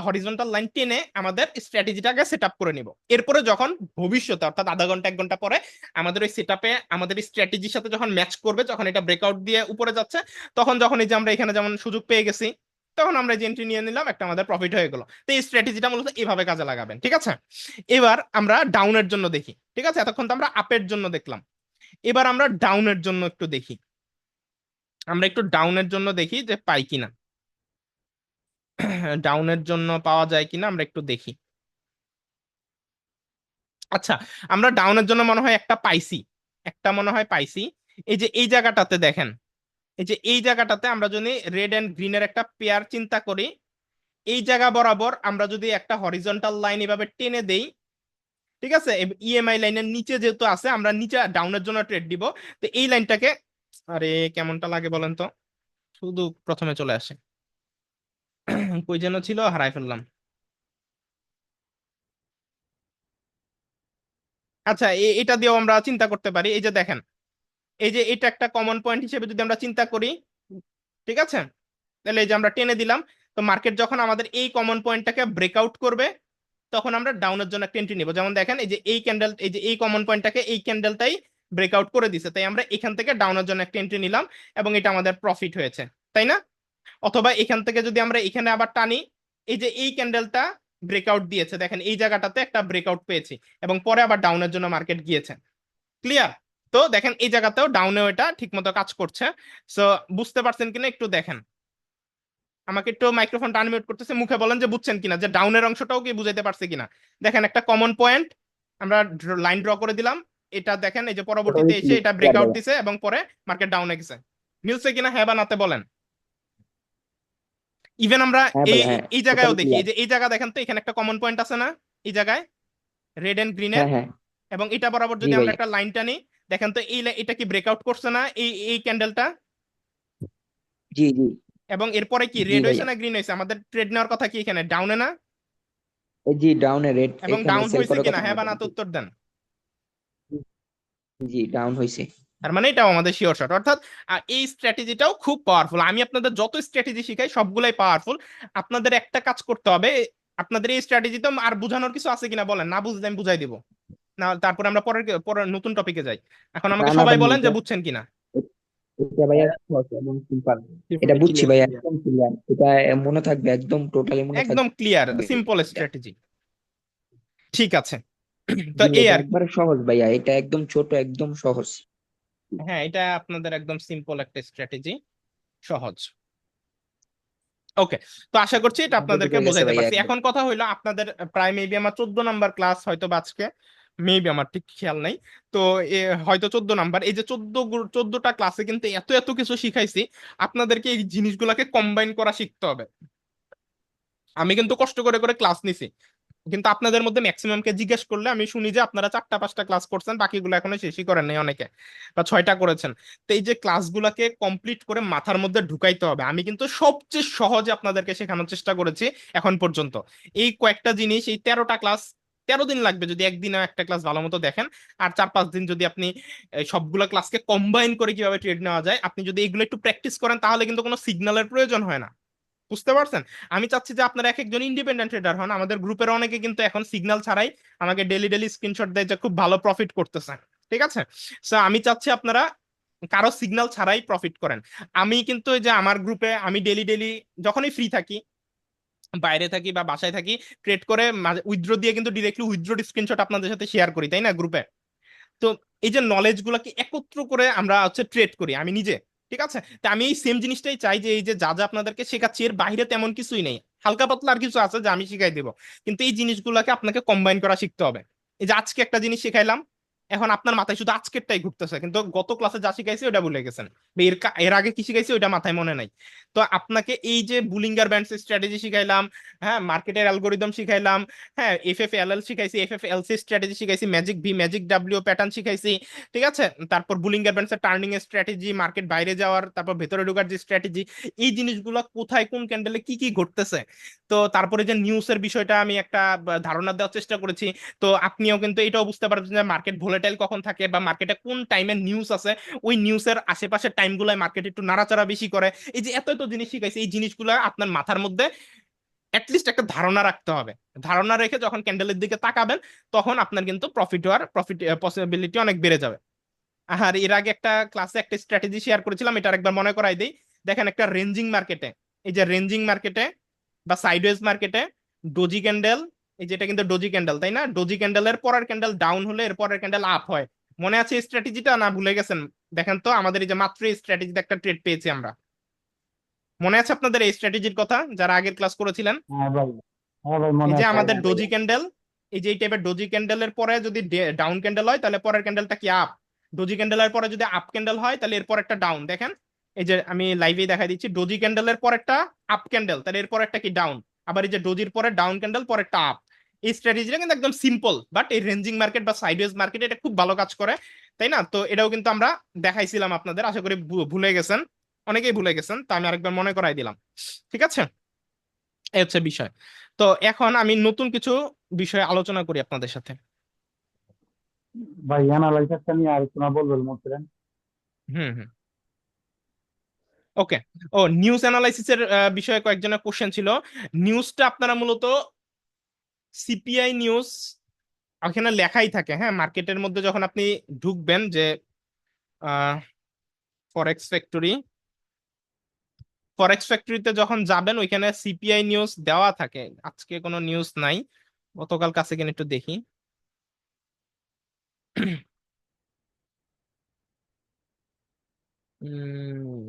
হরিজন্টাল লাইন টেনে আমাদের স্ট্র্যাটেজিটাকে সেট আপ করে নিব। এরপরে যখন ভবিষ্যতে অর্থাৎ আধা ঘন্টা 1 ঘন্টা পরে আমাদের ওই সেটআপে আমাদের স্ট্র্যাটেজির সাথে যখন ম্যাচ করবে, যখন এটা ব্রেকআউট দিয়ে উপরে যাচ্ছে, তখন যখন এই যে আমরা এখানে যেমন সুযোগ পেয়ে গেছি, তখন আমরা যে এন্ট্রি নিয়ে নিলাম, একটা আমাদের প্রফিট হয়ে গেল। তো এই স্ট্র্যাটেজিটা মূলত এভাবে কাজে লাগাবেন, ঠিক আছে। এবার আমরা ডাউনের জন্য দেখি, ঠিক আছে। এতক্ষণ তো আমরা আপের জন্য দেখলাম, এবার আমরা ডাউনের জন্য একটু দেখি, আমরা একটু ডাউনের জন্য দেখি যে পাই কিনা, ডাউনের জন্য পাওয়া যায় কিনা আমরা একটু দেখি। আচ্ছা, আমরা ডাউনের জন্য মনে হয় একটা পাইছি, একটা মনে হয় পাইছি। এই যে এই জায়গাটাতে দেখেন, এই যে এই জায়গাটাতে আমরা যদি রেড এন্ড গ্রিনের একটা পেয়ার চিন্তা করি, এই জায়গা বরাবর আমরা যদি একটা হরিজন্টাল লাইন এভাবে টেনে দেই, ঠিক আছে, ইএমআই লাইনের নিচে যেহেতু আছে আমরা নিচে ডাউনের জন্য ট্রেড দিব। তো এই লাইনটাকে, আরে কেমনটা লাগে বলেন তো, শুধু প্রথমে চলে আসে, কই যেন ছিল হারাই ফেললাম। আচ্ছা, এটা দিয়েও আমরা চিন্তা করতে পারি। এই যে দেখেন, এই যে এটা একটা কমন পয়েন্ট হিসেবে যদি আমরা চিন্তা করি, ঠিক আছে, তাহলে এই যে আমরা টেনে দিলাম। তো মার্কেট যখন আমাদের এই কমন পয়েন্টটাকে ব্রেকআউট করবে, তখন আমরা ডাউনের জন্য একটা এন্ট্রি নিব। যেমন দেখেন এই যে এই ক্যান্ডেল, এই যে এই কমন পয়েন্টটাকে এই ক্যান্ডেলটাই ব্রেকআউট করে দিছে, তাই আমরা এখান থেকে ডাউনের জন্য একটা এন্ট্রি নিলাম এবং এটা আমাদের প্রফিট হয়েছে, তাই না? অথবা এখান থেকে যদি আমরা এখানে আবার টানি, এই যে এই ক্যান্ডেলটা ব্রেকআউট দিয়েছে, দেখেন এই জায়গাটাতে একটা ব্রেকআউট পেয়েছি এবং পরে আবার ডাউনের জন্য মার্কেট গিয়েছে। ক্লিয়ার? তো দেখেন এই জায়গাতেও ডাউনেও এটা ঠিকমতো কাজ করছে। সো বুঝতে পারছেন কিনা একটু দেখেন, আমাকে একটু মাইক্রোফোনটা আনমিউট করতেছে, মুখে বলেন যে বুঝছেন কিনা, যে ডাউনের অংশটাও কি বুঝাইতে পারছে কিনা। দেখেন একটা কমন পয়েন্ট আমরা লাইন ড্র করে দিলাম, এটা দেখেন এই যে পরবর্তীতে এসে এটা ক্লিয়ার ব্রেকআউট ভাইয়া। দিছে এবং পরে মার্কেট ডাউনে গেছে। মিলছে কিনা হ্যাঁ বা নাতে বলেন। ইভেন আমরা হ্যাঁ এই ভাইয়া, হ্যাঁ, এই জায়গায়ও টোটালি দেখি, এই ক্লিয়ার। যে এই জায়গা দেখেন তো এখানে একটা কমন পয়েন্ট আছে না, এই জায়গায় রেড এন্ড গ্রিনের, হ্যাঁ হ্যাঁ, এবং এটা বরাবর জি যদি আমরা ভাইয়া, একটা লাইন টানি, দেখেন তো এই এটা কি ব্রেকআউট করছে না এই এই ক্যান্ডেলটা, জি জি এবং এরপরে কি জি রেড হয়েছে ভাইয়া। না গ্রিন হয়েছে, আমাদের ট্রেড নেওয়ার কথা কি এখানে ডাউনে না, এই জি ডাউনে রেড এবং এখানে ডাউন সেল হয়েছে করার কিনা কথা হ্যাঁ বা আমাদের। না তো উত্তর দেন। জি ডাউন হয়েছে। তার মানে এটাও আমাদের শিওর শট, অর্থাৎ এই স্ট্র্যাটেজিটাও খুব পাওয়ারফুল। আমি আপনাদের যত স্ট্র্যাটেজি শিখাই সবগুলাই পাওয়ারফুল। আপনাদের একটা কাজ করতে হবে, আপনাদের এই স্ট্র্যাটেজি তো আর বোঝানোর কিছু আছে কিনা বলেন, না বুঝলে আমি বুঝাই দিব, না তারপরে আমরা পরের পরের নতুন টপিকে যাই। এখন না আমাকে না সবাই ভাই, বলেন যে এটা বুঝছেন কিনা। এটা ভাইয়া সহজ এবং সিম্পল। এটা একেবারে বুঝছি ক্লিয়ার ভাইয়া, ক্লিয়ার। একদম ক্লিয়ার। এটা মনে থাকবে, একদম টোটালি মনে একদম থাকবে ক্লিয়ার সিম্পল এটা। স্ট্র্যাটেজি। ঠিক আছে, তো জি, এই এটা আর কি। একবারে সহজ ভাইয়া, এটা একদম ছোট, একদম সহজ। হ্যাঁ, এটা আপনাদের একদম সিম্পল একটা স্ট্র্যাটেজি, সহজ। ওকে, তো আশা করছি এটা মধ্যে আপনাদেরকে ঢুকে গেছে বোঝাইতে ভাইয়া পারছি। একদম। এখন কথা হইলো আপনাদের প্রায় মেবি আমার 14 নাম্বার ক্লাস হয়তো বা আজকে, মেবি আমার ঠিক খেয়াল নাই। তো হয়তো 14 নাম্বার, এই যে 14টা ক্লাসে কিন্তু এত এত কিছু শিখাইছি, আপনাদেরকে এই জিনিসগুলোকে কম্বাইন করা শিখতে হবে। আমি কিন্তু কষ্ট করে করে ক্লাস নিছি, কিন্তু আপনাদের মধ্যে ম্যাক্সিমামকে জিজ্ঞেস করলে আমি শুনি যে আপনারা 4টা 5টা ক্লাস করছেন, বাকিগুলো এখনো শেষই করেন নাই অনেকে, বা 6টা করেছেন। তো এই যে ক্লাসগুলোকে কমপ্লিট করে মাথার মধ্যে ঢুকাইতে হবে। আমি কিন্তু সবচেয়ে সহজে আপনাদেরকে শেখানোর চেষ্টা করেছি এখন পর্যন্ত। এই কয়েকটা জিনিস, এই 13টা ক্লাস, 13 দিন লাগবে যদি একদিনে একটা ক্লাস ভালো মতো দেখেন, আর 4-5 দিন যদি আপনি সবগুলো ক্লাসকে কম্বাইন করে কিভাবে ট্রেড নেওয়া যায় আপনি যদি এগুলো একটু প্র্যাকটিস করেন, তাহলে কিন্তু কোনো সিগন্যালের প্রয়োজন হয় না। বুঝতে পারছেন? আমি চাচ্ছি যে আপনারা এক একজন ইন্ডিপেন্ডেন্ট ট্রেডার হন। আমাদের গ্রুপের অনেকে কিন্তু এখন সিগন্যাল ছাড়াই আমাকে ডেলি ডেলি স্ক্রিনশট দেয় যে খুব ভালো প্রফিট করতেছে। ঠিক আছে, সো আমি চাচ্ছি আপনারা কারো সিগন্যাল ছাড়াই প্রফিট করেন। আমি কিন্তু এই যে আমার গ্রুপে আমি ডেলি ডেলি যখনই ফ্রি থাকি, বাইরে থাকি বা বাসায় থাকি, ট্রেড করে উইথড্র দিয়ে কিন্তু ডিরেক্টলি উইথড্র স্ক্রিনশট আপনাদের সাথে শেয়ার করি, তাই না, গ্রুপে। তো এই যে নলেজ গুলাকে একত্র করে আমরা হচ্ছে ট্রেড করি আমি নিজে। ঠিক আছে, তা আমি এই সেম জিনিসটাই চাই যে এই যে যা যা আপনাদেরকে শেখাচ্ছি এর বাইরে তেমন কিছুই নেই, হালকা পাতলা আর কিছু আছে যা আমি শিখাই দেবো, কিন্তু এই জিনিসগুলোকে আপনাকে কম্বাইন করা শিখতে হবে। এই যে আজকে একটা জিনিস শিখাইলাম, এখন আপনার মাথায় শুধু আজকেরটাই ঘুরতেছে, কিন্তু গত ক্লাসে যা শিখাইছি ওটা ভুলে গেছেন, বা এর আগে কি শিখাইছি ওটা মাথায় মনে নাই। তো আপনাকে এই যে বুলিঙ্গার ব্যান্ডস স্ট্র্যাটেজি শিখাইলাম, হ্যাঁ মার্কেটের অ্যালগোরিদম শিখাইলাম, হ্যাঁ এফএফএলএল শিখাইছি, এফএফএলসি স্ট্র্যাটেজি শিখাইছি, magic V magic W pattern শিখাইছি। ঠিক আছে, তারপর বুলিঙ্গার ব্যান্ডসের টার্নিং এর স্ট্র্যাটেজি, মার্কেট বাইরে যাওয়ার, তারপর ভেতরে ঢোকার যে স্ট্র্যাটেজি, এই জিনিসগুলো কোথায় কোন ক্যান্ডেলে কি কি ঘটতেছে। তো তারপরে যে নিউজের বিষয়টা আমি একটা ধারণা দেওয়ার চেষ্টা করেছি। তো আপনিও কিন্তু এটাও বুঝতে পারবেন যে মার্কেট ভোলেটাইল কখন থাকে, বা মার্কেটে কোন টাইমে নিউজ আছে, ওই নিউজের আশেপাশের টাইমগুলোয় মার্কেট একটু নাড়াচাড়া বেশি করে। এই যে এত এত জিনিস শিখাইছি, এই জিনিসগুলো আপনার মাথার মধ্যে অ্যাটলিস্ট একটা ধারণা রাখতে হবে। ধারণা রেখে যখন ক্যান্ডেলের দিকে তাকাবেন, তখন আপনার কিন্তু প্রফিট পসিবিলিটি অনেক বেড়ে যাবে। আর এর আগে একটা ক্লাসে একটা স্ট্র্যাটেজি শেয়ার করেছিলাম, এটা আরেকবার মনে করাই দিই। দেখেন একটা রেঞ্জিং মার্কেটে, এই যে রেঞ্জিং মার্কেটে বা সাইডওয়েজ মার্কেটে ডোজি ক্যান্ডেল, এই যেটা কিন্তু ডোজি ক্যান্ডেল, তাই না, ডোজি ক্যান্ডেলের পরের ক্যান্ডেল ডাউন হলে এর পরের ক্যান্ডেল আপ হয়। মনে আছে এই স্ট্র্যাটেজিটা, না ভুলে গেছেন? দেখেন তো আমাদের এই যে মাত্র এই স্ট্র্যাটেজিতে একটা ট্রেড পেয়েছি আমরা, মনে আছে আপনাদের এই স্ট্র্যাটেজির কথা যারা আগের ক্লাস করেছিলেন? হ্যাঁ ভাই, হ্যাঁ ভাই এই মনে যে আছে। আমাদের হ্যাঁ ডোজি ভাইয়া। ক্যান্ডেল, এই যে এই টাইপের ডোজি ক্যান্ডেলের পরে যদি ডাউন ক্যান্ডেল হয় তাহলে পরের ক্যান্ডেলটা কি আপ, ডোজি ক্যান্ডেলের পরে যদি আপ ক্যান্ডেল হয় তাহলে এরপর একটা ডাউন। দেখেন এই যে আমি লাইভে দেখাই দিচ্ছি, ডোজি ক্যান্ডেলের পর একটা আপ ক্যান্ডেল, তাহলে এরপর একটা কি ডাউন, আবার এই যে ডোজির পরে ডাউন ক্যান্ডেল পরে একটা আপ। এই স্ট্র্যাটেজিটা কিন্তু একদম সিম্পল, বাট এই রেঞ্জিং মার্কেট বা সাইডওয়েজ মার্কেট এটা খুব ভালো কাজ করে, তাই না? তো এটাও কিন্তু আমরা দেখাইছিলাম আপনাদের, আশা করি ভুলে গেছেন, অনেকেই ভুলে গেছেন, তো আমি আরেকবার মনে করাই দিলাম। ঠিক আছে, এই হচ্ছে বিষয়। তো এখন আমি নতুন কিছু বিষয়ে আলোচনা করি আপনাদের সাথে। ভাই অ্যানালাইসিসটা নিয়ে আলোচনা বলবেন বলছিলেন। হুম হুম, ওকে। ও নিউজ অ্যানালাইসিসের বিষয়ে কয়েকজনের কোশ্চেন ছিল। নিউজটা আপনারা মূলত সিপিআই নিউজ ওখানে লেখাই থাকে, হ্যাঁ, মার্কেটের মধ্যে যখন আপনি ঢুকবেন যে ফরেক্স ফ্যাক্টরি, ফরেক্স ফ্যাক্টরিতে যখন যাবেন ওইখানে সিপিআই নিউজ দেওয়া থাকে। আজকে কোনো নিউজ নাই, গতকাল কাছে কিনে একটু দেখি।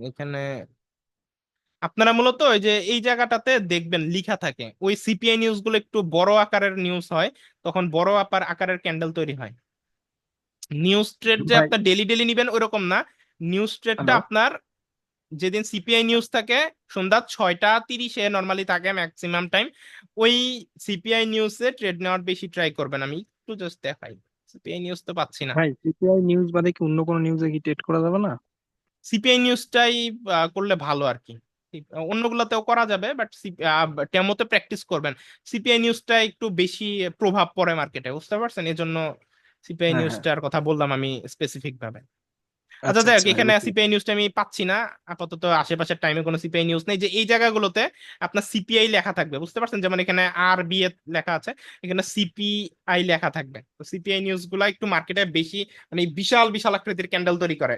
এখানে আপনারা মূলত ওই যে এই জায়গাটাতে দেখবেন লিখা থাকে, ওই সিপিআই নিউজ গুলো একটু বড় আকারের নিউজ হয়, তখন বড় আকারের ক্যান্ডেল তৈরি হয়। নিউজ ট্রেড যে ভাই, আপনার ডেলি ডেলি নিবেন ওরকম না, নিউজ ট্রেডটা হ্যালো। আপনার যেদিন সিপিআই নিউজ থাকে সন্ধ্যা 6টা 30-এ নর্মালি থাকে ম্যাক্সিমাম টাইম, ওই সিপিআই নিউজে ট্রেড নেওয়ার বেশি ট্রাই করবেন। আমি একটু জাস্ট দেখাই, সিপিআই নিউজ তো পাচ্ছি না। ভাই, সিপিআই নিউজ বাদে কি অন্য কোনো নিউজে কি ট্রেড করা যাবে না? সিপিআই নিউজটাই করলে ভালো আর কি। অন্যগুলোতেও করা যাবে, বাট টেমোতে প্র্যাকটিস করবেন। সিপিআই নিউজটা একটু বেশি প্রভাব পড়ে মার্কেটে, বুঝতে পারছেন, এই জন্য সিপিআই হ্যাঁ, হ্যাঁ। নিউজটার কথা বললাম আমি স্পেসিফিক ভাবে। আচ্ছা আচ্ছা, যাই হোক, আচ্ছা ভাই, এখানে ওকে। সিপিআই নিউজটা আমি পাচ্ছি না আপাতত, আশেপাশের টাইমে কোনো সিপিআই নিউজ নেই। যে এই জায়গাগুলোতে আপনার সিপিআই লেখা থাকবে, বুঝতে পারছেন, যেমন এখানে আর বি এ লেখা আছে, এখানে সিপিআই লেখা থাকবে। তো সিপিআই নিউজ গুলা একটু মার্কেটে বেশি, মানে বিশাল বিশাল আকৃতির ক্যান্ডেল তৈরি করে।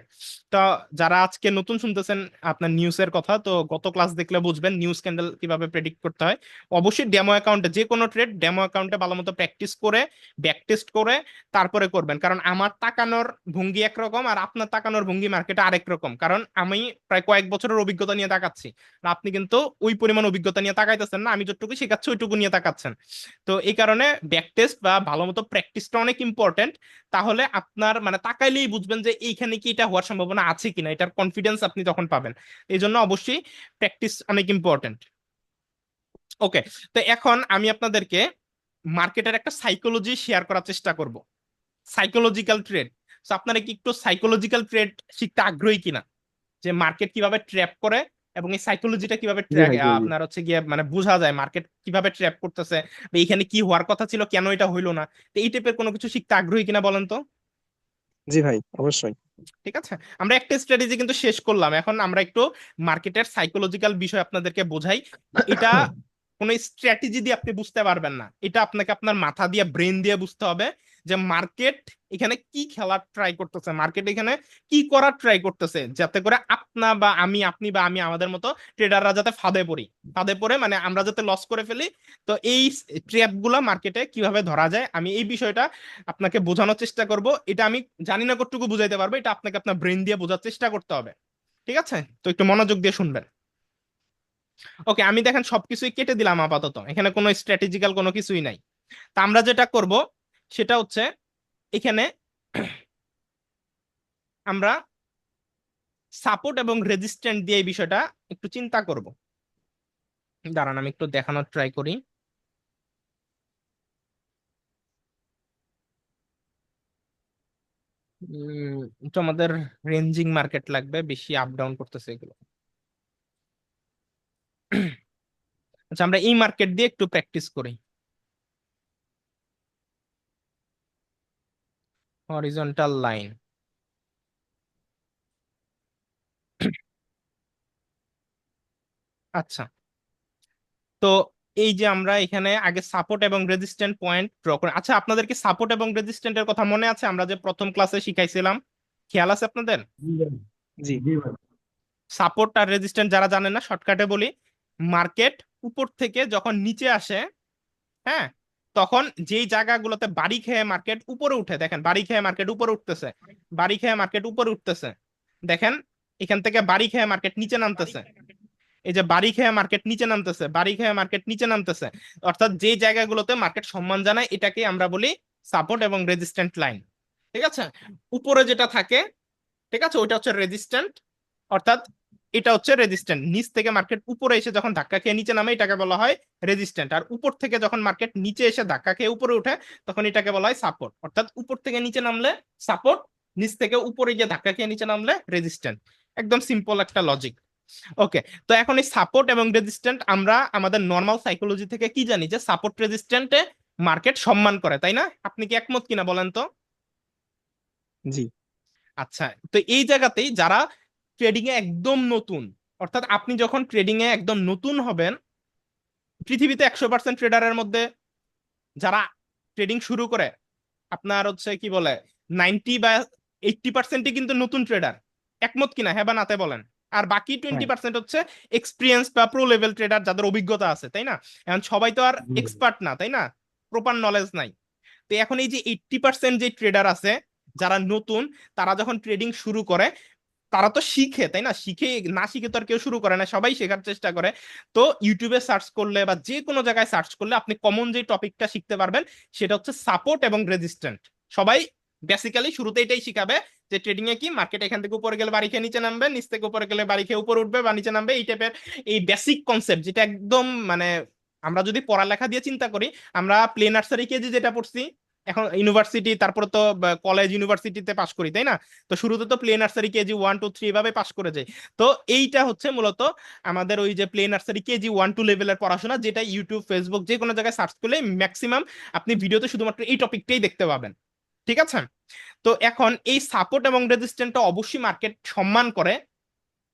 তো যারা আজকে নতুন শুনতেছেন আপনার নিউজের কথা, তো গত ক্লাস দেখলে বুঝবেন নিউজ ক্যান্ডেল কিভাবে প্রেডিক্ট করতে হয়। অবশ্যই ডেমো অ্যাকাউন্টে, যে কোনো ট্রেড ডেমো অ্যাকাউন্টে ভালো মতো প্র্যাকটিস করে ব্যাক টেস্ট করে তারপরে করবেন। কারণ আমার তাকানোর ভঙ্গি একরকম আর আপনার তাকানোর ভঙ্গি মার্কেটে আরেক রকম। কারণ আমি প্রায় কয়েক বছরের অভিজ্ঞতা নিয়ে তাকাচ্ছি, আর আপনি কিন্তু ওই পরিমাণ অভিজ্ঞতা নিয়ে তাকাইতেছেন না, আমি যতটুকু শেখাচ্ছি ওইটুকু নিয়ে তাকাচ্ছেন। তো এই কারণে ব্যাক টেস্ট বা ভালো মতো প্র্যাকটিসটা অনেক ইম্পর্টেন্ট। তাহলে আপনার মানে তাকাইলেই বুঝবেন যে এইখানে কি এটা হওয়ার সম্ভাবনা আছে কিনা, এটার কনফিডেন্স আপনি তখন পাবেন। এই জন্য অবশ্যই প্র্যাকটিস অনেক ইম্পর্টেন্ট। ওকে, তো এখন আমি আপনাদেরকে মার্কেটের একটা সাইকোলজি শেয়ার করার চেষ্টা করব, সাইকোলজিক্যাল ট্রেড। তো আপনারা কি একটু সাইকোলজিক্যাল ট্রেড শিখতে আগ্রহী কিনা, যে মার্কেট কিভাবে ট্র্যাপ করে এবং এই সাইকোলজিটা কিভাবে জি ভাই, জি জি। আপনার হচ্ছে গিয়ে মানে বোঝা যায় মার্কেট কিভাবে ট্র্যাপ করতেছে, বা এখানে কি হওয়ার কথা ছিল কেন এটা হইলো না। তো এই টাইপের কোনো কিছু শিখতে আগ্রহী কিনা বলেন তো। জি ভাই, অবশ্যই। ঠিক আছে, আমরা একটা স্ট্র্যাটেজি কিন্তু শেষ করলাম, এখন আমরা একটু মার্কেটের সাইকোলজিক্যাল বিষয় আপনাদেরকে বোঝাই। এটা কোনো স্ট্র্যাটেজি দিয়ে আপনি বুঝতে পারবেন না, এটা আপনাকে আপনার মাথা দিয়ে ব্রেন দিয়ে বুঝতে হবে যে মার্কেট এখানে কি খেলার ট্রাই করতেছে, মার্কেট এখানে কি করার ট্রাই করতেছে, যাতে করে আপনা বা আমি, আপনি বা আমি, আমাদের মতো ট্রেডাররা যাতে ফাঁদে পড়ি, ফাঁদে পড়ে মানে আমরা যাতে লস করে ফেলি। তো এই ট্র্যাপ গুলা মার্কেটে কিভাবে ধরা যায়, আমি এই বিষয়টা আপনাকে বোঝানোর চেষ্টা করব। এটা আমি জানি না কতটুকু বুঝাইতে পারবো, এটা আপনাকে আপনার ব্রেন দিয়ে বোঝার চেষ্টা করতে হবে। ঠিক আছে, তো একটু মনোযোগ দিয়ে শুনবেন। ওকে, আমি দেখেন সবকিছুই কেটে দিলাম আপাতত, এখানে কোনো স্ট্র্যাটেজিক্যাল কোনো কিছুই নাই। তা আমরা যেটা করব সেটা হচ্ছে এখানে আমরা সাপোর্ট এবং রেজিস্ট্যান্ট দিয়ে এই বিষয়টা একটু চিন্তা করব। দাঁড়ান আমি একটু দেখানোর ট্রাই করি। তো আমাদের রেঞ্জিং মার্কেট লাগবে, বেশি আপ ডাউন করতেছে এগুলো। আচ্ছা, আমরা এই মার্কেট দিয়ে একটু প্র্যাকটিস করি। হরিজন্টাল লাইন, আচ্ছা। তো এই যে আমরা এখানে আগে সাপোর্ট এবং রেজিস্ট্যান্ট পয়েন্ট ড্র করি। আচ্ছা, আপনাদেরকে সাপোর্ট এবং রেজিস্ট্যান্টের কথা মনে আছে, আমরা যে প্রথম ক্লাসে শিখাইছিলাম, খেয়াল আছে আপনাদের? জি ভাই, জি। জি ভাই। সাপোর্ট আর রেজিস্ট্যান্ট যারা জানেন না, শর্টকাটে বলি, মার্কেট উপর থেকে যখন নিচে আসে, হ্যাঁ, তখন যেই জায়গাগুলোতে বাড়ি খেয়ে মার্কেট উপরে উঠে, দেখেন বাড়ি খেয়ে মার্কেট উপরে উঠতেছে, বাড়ি খেয়ে মার্কেট উপরে উঠতেছে, দেখেন এখান থেকে বাড়ি খেয়ে মার্কেট নিচে নামতেছে, এই যে বাড়ি খেয়ে মার্কেট নিচে নামতেছে, বাড়ি খেয়ে মার্কেট নিচে নামতেছে। অর্থাৎ যে জায়গাগুলোতে মার্কেট সম্মান জানায় এটাকে আমরা বলি সাপোর্ট এবং রেজিস্ট্যান্ট লাইন। ঠিক আছে, উপরে যেটা থাকে, ঠিক আছে, ওইটা হচ্ছে রেজিস্ট্যান্ট। অর্থাৎ এটা হচ্ছে রেজিস্ট্যান্ট, নিচ থেকে মার্কেট উপরে এসে যখন ধাক্কা খেয়ে নিচে নামে এটাকে বলা হয় রেজিস্ট্যান্ট। আর উপর থেকে যখন মার্কেট নিচে এসে ধাক্কা খেয়ে উপরে উঠে তখন এটাকে বলা হয় সাপোর্ট। অর্থাৎ উপর থেকে নিচে নামলে সাপোর্ট, নিচ থেকে উপরে গিয়ে ধাক্কা খেয়ে নিচে নামলে রেজিস্ট্যান্ট। একদম সিম্পল একটা লজিক। ওকে, তো এখন এই সাপোর্ট এবং রেজিস্ট্যান্ট আমরা আমাদের নর্মাল সাইকোলজি থেকে কি জানি, যে সাপোর্ট রেজিস্ট্যান্টে মার্কেট সম্মান করে, তাই না? আপনি কি একমত কিনা বলেন তো। জি। আচ্ছা, তো এই জায়গাতেই যারা ট্রেডিং এ একদম নতুন, অর্থাৎ আপনি যখন ট্রেডিং এ একদম নতুন হবেন, পৃথিবীতে 100% ট্রেডারের মধ্যে যারা ট্রেডিং শুরু করে আপনার হচ্ছে কি বলে 90 বা 80% কিন্তু নতুন ট্রেডার। একমত কিনা, হ্যাঁ বা নাতে বলেন। আর বাকি হ্যাঁ 20% হচ্ছে এক্সপিরিয়েন্স বা প্রো লেভেল ট্রেডার, যাদের অভিজ্ঞতা আছে, তাই না? এখন সবাই তো আর জি ভাই। এক্সপার্ট না, তাই না? প্রপার নলেজ নাই। তো এখন এই যে 80% যে ট্রেডার আছে যারা নতুন, তারা যখন ট্রেডিং শুরু করে, তারা তো শিখে, তাই না? শিখে, না শিখে তো আর কেউ শুরু করে না, সবাই শেখার চেষ্টা করে। তো ইউটিউবে সার্চ করলে বা যে কোনো জায়গায় সার্চ করলে আপনি কমন যে টপিকটা শিখতে পারবেন সেটা হচ্ছে সাপোর্ট এবং রেজিস্ট্যান্ট। সবাই বেসিক্যালি শুরুতে এটাই শিখাবে যে ট্রেডিং এ কি, মার্কেট এখান থেকে উপরে গেলে বাড়ি খেয়ে নিচে নামবে, নিচ থেকে উপরে গেলে বাড়ি খেয়ে উপরে উঠবে বা নিচে নামবে, এই টাইপের এই বেসিক কনসেপ্ট, যেটা একদম মানে আমরা যদি পড়ালেখা দিয়ে চিন্তা করি, আমরা প্লে নার্সারি কেজি যেটা পড়ছি, এখন ইউনিভার্সিটি, তারপরে তো কলেজ ইউনিভার্সিটিতে পাশ করি, তাই না? তো শুরুতে তো প্লে নার্সারি কেজি 1 2 3 এভাবে পাশ করে যাই। তো এইটা হচ্ছে মূলত আমাদের ওই যে প্লে নার্সারি কেজি 1 2 লেভেলের পড়াশোনা, যেটা ইউটিউব ফেসবুক যে কোনো জায়গায় সার্চ করলে ম্যাক্সিমাম আপনি ভিডিওতে শুধুমাত্র এই টপিকটাই দেখতে পাবেন। ঠিক আছে? তো এখন এই সাপোর্ট এবং রেজিস্ট্যান্টটা অবশ্যই মার্কেট সম্মান করে,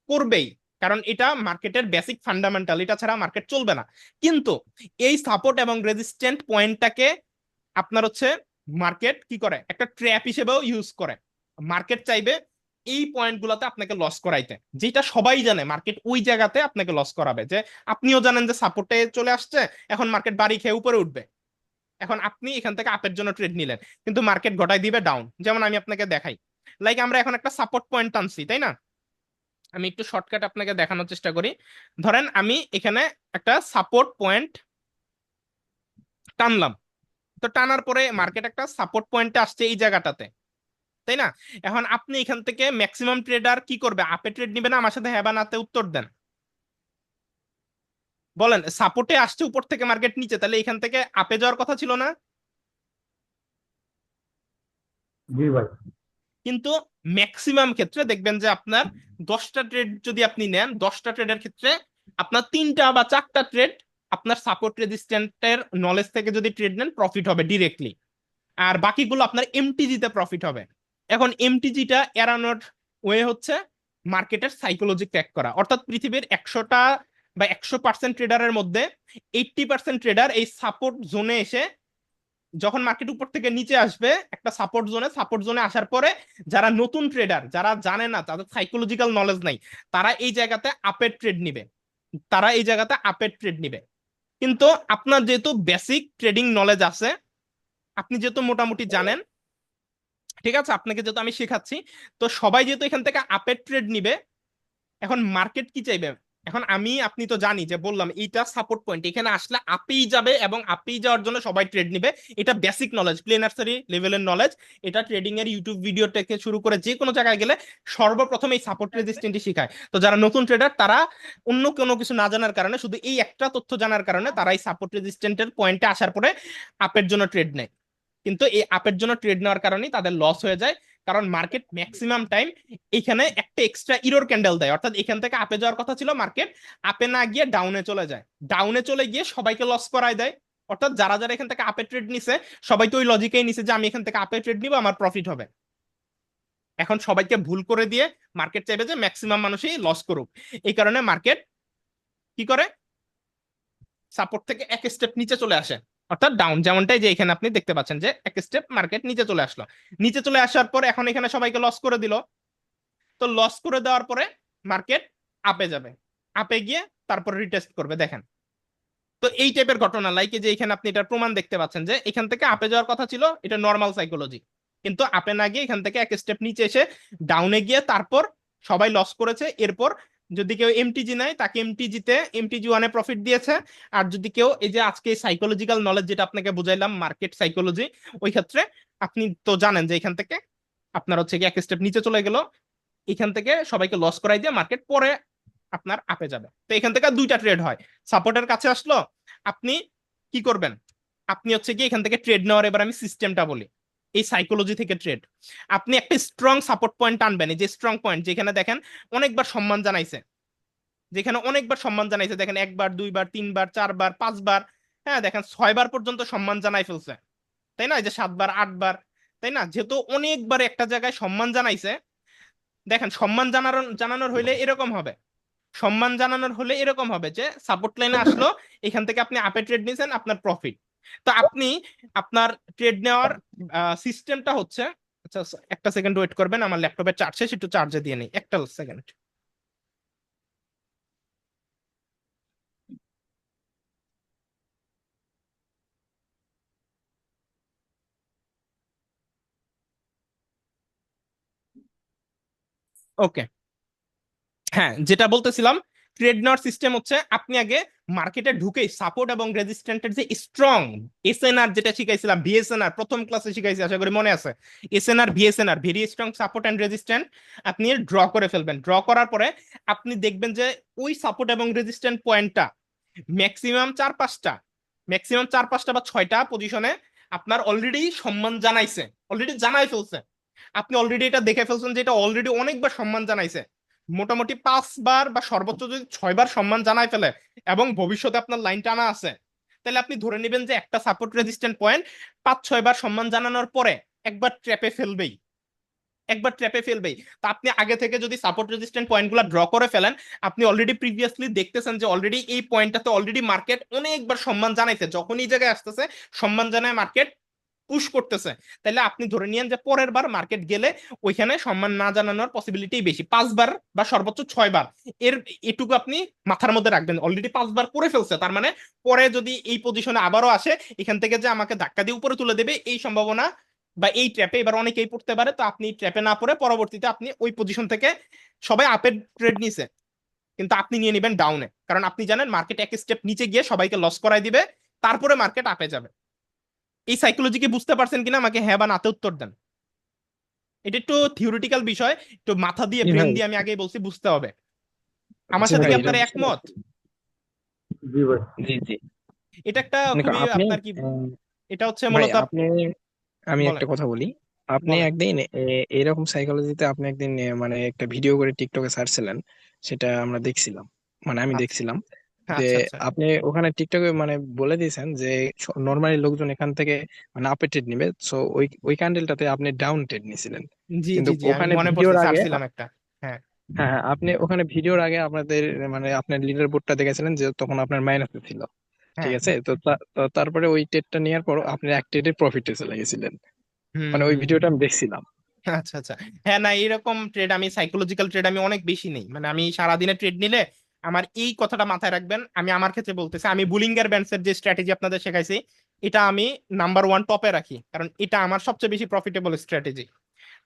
করবেই, কারণ এটা মার্কেটের বেসিক ফান্ডামেন্টাল, এটা ছাড়া মার্কেট চলবে না। কিন্তু এই সাপোর্ট এবং রেজিস্ট্যান্ট পয়েন্টটাকে আপনার হচ্ছে মার্কেট কি করে, একটা ট্র্যাপ হিসেবেও ইউজ করে। মার্কেট চাইবে এই পয়েন্ট গুলাতে আপনাকে লস করাইতে, যেটা সবাই জানে মার্কেট ওই জায়গাতে আপনাকে লস করাবে। যে আপনিও জানেন যে সাপোর্টে চলে আসছে, এখন মার্কেট বাড়ি খেয়ে উপরে উঠবে, এখন আপনি এখান থেকে আপের জন্য ট্রেড নিলেন, কিন্তু মার্কেট ঘটাই দিবে ডাউন। যেমন আমি আপনাকে দেখাই, লাইক আমরা এখন একটা সাপোর্ট পয়েন্ট টানছি, তাই না? আমি একটু শর্টকাট আপনাকে দেখানোর চেষ্টা করি। ধরেন আমি এখানে একটা সাপোর্ট পয়েন্ট টানলাম, তো টানার পরে মার্কেট একটা সাপোর্ট পয়েন্টে আসছে এই জায়গাটাতে, তাই না? এখন আপনি এখান থেকে ম্যাক্সিমাম ট্রেডার কি করবে, আপে ট্রেড নিবে না? আমার সাথে হ্যাঁ বা নাতে উত্তর দেন, বলেন। সাপোর্টে আসছে উপর থেকে মার্কেট নিচে, তাহলে এখান থেকে আপে যাওয়ার কথা ছিল না? জি ভাই। কিন্তু ম্যাক্সিমাম ক্ষেত্রে দেখবেন যে আপনার 10টা ট্রেড যদি আপনি নেন, 10টা ট্রেডের ক্ষেত্রে আপনার 3টা বা 4টা ট্রেড আপনার সাপোর্ট রেজিস্ট্যান্টের নলেজ থেকে যদি ট্রেড নেন, প্রফিট হবে ডিরেক্টলি। আর বাকিগুলো আপনার এমটিজিতে প্রফিট হবে। এখন এমটিজিটা এড়ানোর ওয়ে হচ্ছে মার্কেটের সাইকোলজি ক্র্যাক করা, অর্থাৎ পৃথিবীর 100টা বা 100% ট্রেডারের মধ্যে 80% ট্রেডার এই সাপোর্ট জোনে এসে, যখন মার্কেট উপর থেকে নিচে আসবে একটা সাপোর্ট জোনে আসার পরে, যারা নতুন ট্রেডার, যারা জানে না, তাদের সাইকোলজিক্যাল নলেজ নাই, তারা এই জায়গাতে আপের ট্রেড নিবে, তারা এই জায়গাতে আপের ট্রেড নিবে। কিন্তু আপনার যেহেতু বেসিক ট্রেডিং নলেজ আছে, আপনি যেহেতু মোটামুটি জানেন, ঠিক আছে, আপনাকে যেহেতু আমি শেখাচ্ছি, তো সবাই যেহেতু এখান থেকে আপের ট্রেড নিবে, এখন মার্কেট কি চাইবে? এখন আপনি তো জানি যে বললাম এইটা সাপোর্ট পয়েন্ট, এখানে আসলে আপেই যাবে এবং আপেই যাওয়ার জন্য সবাই ট্রেড নিবে। এটা বেসিক নলেজ, প্লে নার্সারি লেভেলের নলেজ। এটা ট্রেডিং এর ইউটিউব ভিডিও থেকে শুরু করে যে কোনো জায়গায় গেলে সর্বপ্রথম এই সাপোর্ট রেজিস্ট্যান্টই শেখায়। তো যারা নতুন ট্রেডার, তারা অন্য কোনো কিছু না জানার কারণে, শুধু এই একটা তথ্য জানার কারণে তারা এই সাপোর্ট রেজিস্ট্যান্টের পয়েন্টে আসার পরে আপের জন্য ট্রেড নেয়। কিন্তু এই আপের জন্য ট্রেড নেওয়ার কারণেই তাদের লস হয়ে যায়, কারণ মার্কেট ম্যাক্সিমাম টাইম এখানে একটা এক্সট্রা ইরর ক্যান্ডেল দেয়, অর্থাৎ এখান থেকে আপে যাওয়ার কথা ছিল, মার্কেট আপে না গিয়ে ডাউনে চলে যায়, ডাউনে চলে গিয়ে সবাইকে লস করায় দেয়। অর্থাৎ যারা যারা এখান থেকে আপে ট্রেড নিছে, সবাই তো ওই লজিকেই নিছে যে আমি এখান থেকে আপে ট্রেড নিব, আমার প্রফিট হবে। এখন সবাইকে ভুল করে দিয়ে মার্কেট চাইবে যে ম্যাক্সিমাম মানুষই লস করুক। এই কারণে মার্কেট কি করে, সাপোর্ট থেকে এক স্টেপ নিচে চলে আসে, অর্থাৎ ডাউন, যেমনটাই যে এখানে আপনি দেখতে পাচ্ছেন যে এক স্টেপ মার্কেট নিচে চলে আসলো। নিচে চলে আসার পর এখন এখানে সবাইকে লস করে দিল। তো লস করে দেওয়ার পরে মার্কেট আপে যাবে, আপে গিয়ে তারপর রিটেস্ট করবে, দেখেন। তো এই টাইপের ঘটনা, লাইক যে এখানে আপনি এটার প্রমাণ দেখতে পাচ্ছেন যে এখান থেকে আপে যাওয়ার কথা ছিল, এটা নর্মাল সাইকোলজি, কিন্তু আপে না গিয়ে এখান থেকে এক স্টেপ নিচে এসে ডাউনে গিয়ে তারপর সবাই লস করেছে। এরপর যদি কেউ এমটিজি নেয়, তাকে এমটিজি ওয়ানে প্রফিট দিয়েছে। আর যদি কেউ এই যে আজকে সাইকোলজিক্যাল নলেজ যেটা আপনাকে বুঝাইলাম, মার্কেট সাইকোলজি, ওই ক্ষেত্রে আপনি তো জানেন যে এখান থেকে আপনার হচ্ছে কি এক স্টেপ নিচে চলে গেল, এখান থেকে সবাইকে লস করাই দিয়ে মার্কেট পরে আপনার আপে যাবে। তো এখান থেকে দুইটা ট্রেড হয়, সাপোর্টের কাছে আসলো, আপনি কি করবেন, আপনি হচ্ছে কি এখান থেকে ট্রেড নেওয়ার, এবার আমি সিস্টেমটা বলি, এই সাইকোলজি থেকে ট্রেড, আপনি একটা স্ট্রং সাপোর্ট পয়েন্ট আনবেন, এই যে স্ট্রং পয়েন্ট যেখানে দেখেন অনেকবার সম্মান জানাইছে, যেখানে অনেকবার সম্মান জানাইছে, দেখেন একবার, দুইবার, তিনবার, চারবার, পাঁচবার, হ্যাঁ দেখেন 6বার পর্যন্ত সম্মান জানাই ফেলছে, তাই না? এই যে 7বার, 8বার, তাই না? যেহেতু অনেকবার একটা জায়গায় সম্মান জানাইছে, দেখেন সম্মান জানানোর হইলে এরকম হবে, সম্মান জানানোর হলে এরকম হবে যে সাপোর্ট লাইনে আসলো, এখান থেকে আপনি আপে ট্রেড নিয়েছেন, আপনার প্রফিট। তো আপনি আপনার ট্রেড নেওয়ার সিস্টেমটা হচ্ছে, আচ্ছা একটা সেকেন্ড ওয়েট করবেন, আমার ল্যাপটপের চার্জ শেষ, একটু চার্জে দিয়ে নেই, একটা সেকেন্ড। ওকে, হ্যাঁ যেটা বলতেছিলাম, ট্রেড নেওয়ার সিস্টেম হচ্ছে আপনি আগে মার্কেটে ঢুকেই সাপোর্ট এবং রেজিস্ট্যান্টের যে স্ট্রং এসএনআর, যেটা শিখাইছিলাম ভিএসএনআর প্রথম ক্লাসে শিখাইছি, আশা করি মনে আছে। SNR VSNR, very strong support and resistant, আপনি ড্র করে ফেলবেন। ড্র করার পরে আপনি দেখবেন যে ওই সাপোর্ট এবং রেজিস্ট্যান্ট পয়েন্টটা ম্যাক্সিমাম 4-5টা, ম্যাক্সিমাম 4-5টা বা 6টা পজিশনে আপনার অলরেডি সম্মান জানাইছে, অলরেডি জানাই ফেলছে। আপনি অলরেডি এটা দেখে ফেলছেন যে এটা অলরেডি অনেকবার সম্মান জানাইছে, মোটামুটি 5বার বা সর্বোচ্চ যদি 6বার সম্মান জানাই ফেলে এবং ভবিষ্যতে আপনার লাইন টানা আছে, তাহলে আপনি ধরে নেবেন যে একটা সাপোর্ট রেজিস্ট্যান্ট পয়েন্ট 5-6বার সম্মান জানানোর পরে একবার ট্র্যাপে ফেলবেই, একবার ট্র্যাপে ফেলবেই। তা আপনি আগে থেকে যদি সাপোর্ট রেজিস্ট্যান্ট পয়েন্টগুলো ড্র করে ফেলেন, আপনি অলরেডি প্রিভিয়াসলি দেখতেছেন যে অলরেডি এই পয়েন্টটাতে অলরেডি মার্কেট অনেকবার সম্মান জানাইছে, যখন এই জায়গায় আসতেছে সম্মান জানায় মার্কেট পুশ করতেছে, তাহলে আপনি ধরে নিয়েন যে পরের বার মার্কেট গেলে ওইখানে সম্মান না জানানোর পসিবিলিটি বেশি, 5বার বা সর্বোচ্চ 6বার। এর এটুকু আপনি মাথার মধ্যে রাখবেন, অলরেডি 5বার করে ফেলছে, তার মানে পরে যদি এই পজিশনে আবারও আসে, এখান থেকে যে আমাকে ধাক্কা দিয়ে উপরে তুলে দেবে এই সম্ভাবনা, বা এই ট্র্যাপে এবার অনেকেই পড়তে পারে, তো আপনি ট্র্যাপে না পড়ে পরবর্তীতে আপনি ওই পজিশন থেকে, সবাই আপের ট্রেড নিছে কিন্তু আপনি নিয়ে নেবেন ডাউনে, কারণ আপনি জানেন মার্কেট এক স্টেপ নিচে গিয়ে সবাইকে লস করাই দিবে, তারপরে মার্কেট আপে যাবে। এই সাইকোলজি কি বুঝতে পারছেন কিনা আমাকে হ্যাঁ বা নাতে উত্তর দেন। এটা একটু থিওরিটিক্যাল বিষয়, একটু মাথা দিয়ে জি ব্রেন ভাই। দিয়ে, আমি আগেই বলছি বুঝতে হবে। আমার জি সাথে ভাই, কি এটা আপনার বুঝতে একমত? পারছি। জি ভাই। জি জি। এটা একটা দেখো খুবই আপনি আপনার কি, আহ, এটা হচ্ছে ভাই মূলত আপনি, আমি বলেন একটা কথা বলি। আপনি বলেন। একদিন এরকম সাইকোলজিতে আপনি একদিন মানে একটা ভিডিও করে টিকটকে ছাড়ছিলেন, সেটা আমরা দেখছিলাম, মানে আমি আচ্ছা দেখছিলাম যে আচ্ছা আচ্ছা। আপনি ওখানে টিকটকে মানে বলে দিয়েছেন যে নর্মালি লোকজন এখান থেকে মানে আপে ট্রেড নিবে, সো ওই ওই ক্যান্ডেলটাতে আপনি ডাউন ট্রেড নিছিলেন। জি কিন্তু জি জি, আমি ওখানে মনে পড়ছে, ভিডিওর আগে ছাড়ছিলাম একটা। হ্যাঁ হ্যাঁ হ্যাঁ, আপনি ওখানে ভিডিওর আগে আপনাদের মানে আপনার লিডার বোর্ডটা দেখেছিলেন যে তখন আপনার মাইনাসে ছিল, ঠিক হ্যাঁ। আছে? তো তো তারপরে ওই ট্রেডটা নেওয়ার পর আপনি এক ট্রেডে প্রফিটে চলে গেছিলেন, হুম মানে ওই হুম হুম। ভিডিওটা আমি দেখছিলাম। আচ্ছা আচ্ছা। হ্যাঁ না, এরকম ট্রেড আমি, সাইকোলজিক্যাল ট্রেড আমি অনেক বেশি নেই, মানে আমি সারাদিনে ট্রেড নিলে আমার এই কথাটা মাথায় রাখবেন, আমি আমার ক্ষেত্রে বলতেছি, আমি বুলিঙ্গার ব্যান্ডসের যে স্ট্র্যাটেজি আপনাদের শেখাইছি, এটা আমি নাম্বার 1 টপে রাখি, কারণ এটা আমার সবচেয়ে বেশি প্রফিটেবল স্ট্র্যাটেজি।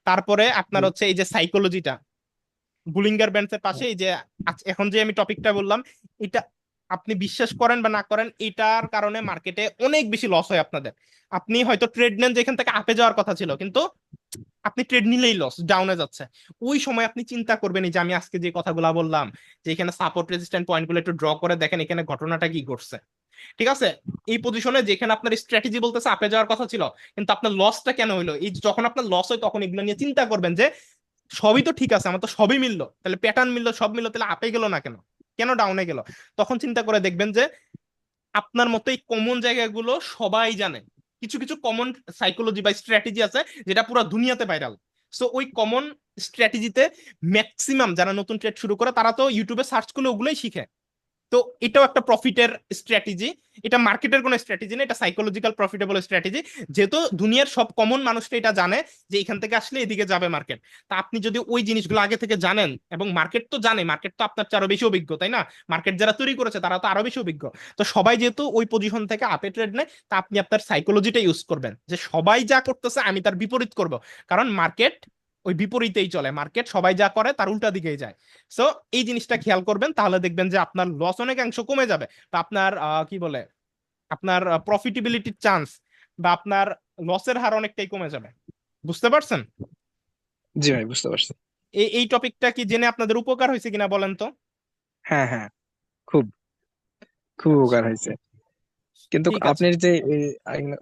তারপরে আপনার হচ্ছে এই যে সাইকোলজিটা, বুলিঙ্গার ব্যান্ডসের পাশে এই যে এখন যে আমি টপিকটা বললাম, এটা আপনি বিশ্বাস করেন বা না করেন, এটার কারণে মার্কেটে অনেক বেশি লস হয় আপনাদের। আপনি হয়তো ট্রেড নেন যেখান থেকে আপে যাওয়ার কথা ছিল, কিন্তু আপনি ট্রেড নিলেই লস, ডাউনে যাচ্ছে। ওই সময় আপনি চিন্তা করবেন এই যে আমি আজকে যে কথাগুলো বললাম, যে এখানে সাপোর্ট রেজিস্ট্যান্ট পয়েন্টগুলো একটু ড্র করে দেখেন এখানে ঘটনাটা কি ঘটছে, ঠিক আছে? এই পজিশনে যেখানে আপনার স্ট্র্যাটেজি বলতেছে আপে যাওয়ার কথা ছিল, কিন্তু আপনার লসটা কেন হইলো, এই যখন আপনার লস হয় তখন এগুলো নিয়ে চিন্তা করবেন যে সবই তো ঠিক আছে, আমার তো সবই মিললো, তাহলে প্যাটার্ন মিললো, সব মিললো, তাহলে আপে গেল না কেন, কেন ডাউনে গেল? তখন চিন্তা করে দেখবেন যে আপনার মতো এই কমন জায়গাগুলো সবাই জানে, কিছু কিছু কমন সাইকোলজি বা স্ট্র্যাটেজি আছে যেটা পুরো দুনিয়াতে ভাইরাল। সো ওই কমন স্ট্র্যাটেজিতে ম্যাক্সিমাম যারা নতুন ট্রেড শুরু করে তারা তো ইউটিউবে সার্চ করলে ওগুলোই শিখে। তো এটাও একটা প্রফিটের স্ট্র্যাটেজি, এটা মার্কেটের কোনো স্ট্র্যাটেজি না, এটা সাইকোলজিক্যাল প্রফিটেবল স্ট্র্যাটেজি, যেহেতু দুনিয়ার সব কমন মানুষটা এটা জানে যে এখান থেকে আসলে এদিকে যাবে মার্কেট। তা আপনি যদি ওই জিনিসগুলো আগে থেকে জানেন, এবং মার্কেট তো জানে, মার্কেট তো আপনার চেয়ে আরো বেশি অভিজ্ঞ তাই না, মার্কেট যারা তৈরি করেছে তারা তো আরো বেশি অভিজ্ঞ, তো সবাই যেহেতু ওই পজিশন থেকে আপে ট্রেড নেয়, তা আপনি আপনার সাইকোলজিটা ইউজ করবেন যে সবাই যা করতেছে আমি তার বিপরীত করব, কারণ মার্কেট ওই বিপরীতেই চলে, মার্কেট সবাই যা করে তার উল্টা দিকেই যায়। সো এই জিনিসটা খেয়াল করবেন, তাহলে দেখবেন যে আপনার লস অনেকাংশ কমে যাবে, বা আপনার কি বলে, আপনার প্রফিটেবিলিটির চান্স বা আপনার লসের হার অনেকটাই কমে যাবে। বুঝতে পারছেন? জি ভাই, বুঝতে পারছি। এই টপিকটা কি জেনে আপনাদের উপকার হয়েছে কিনা বলেন তো? হ্যাঁ হ্যাঁ, খুব খুব আচ্ছা, উপকার হয়েছে। কিন্তু ঠিক আছে। আপনার যে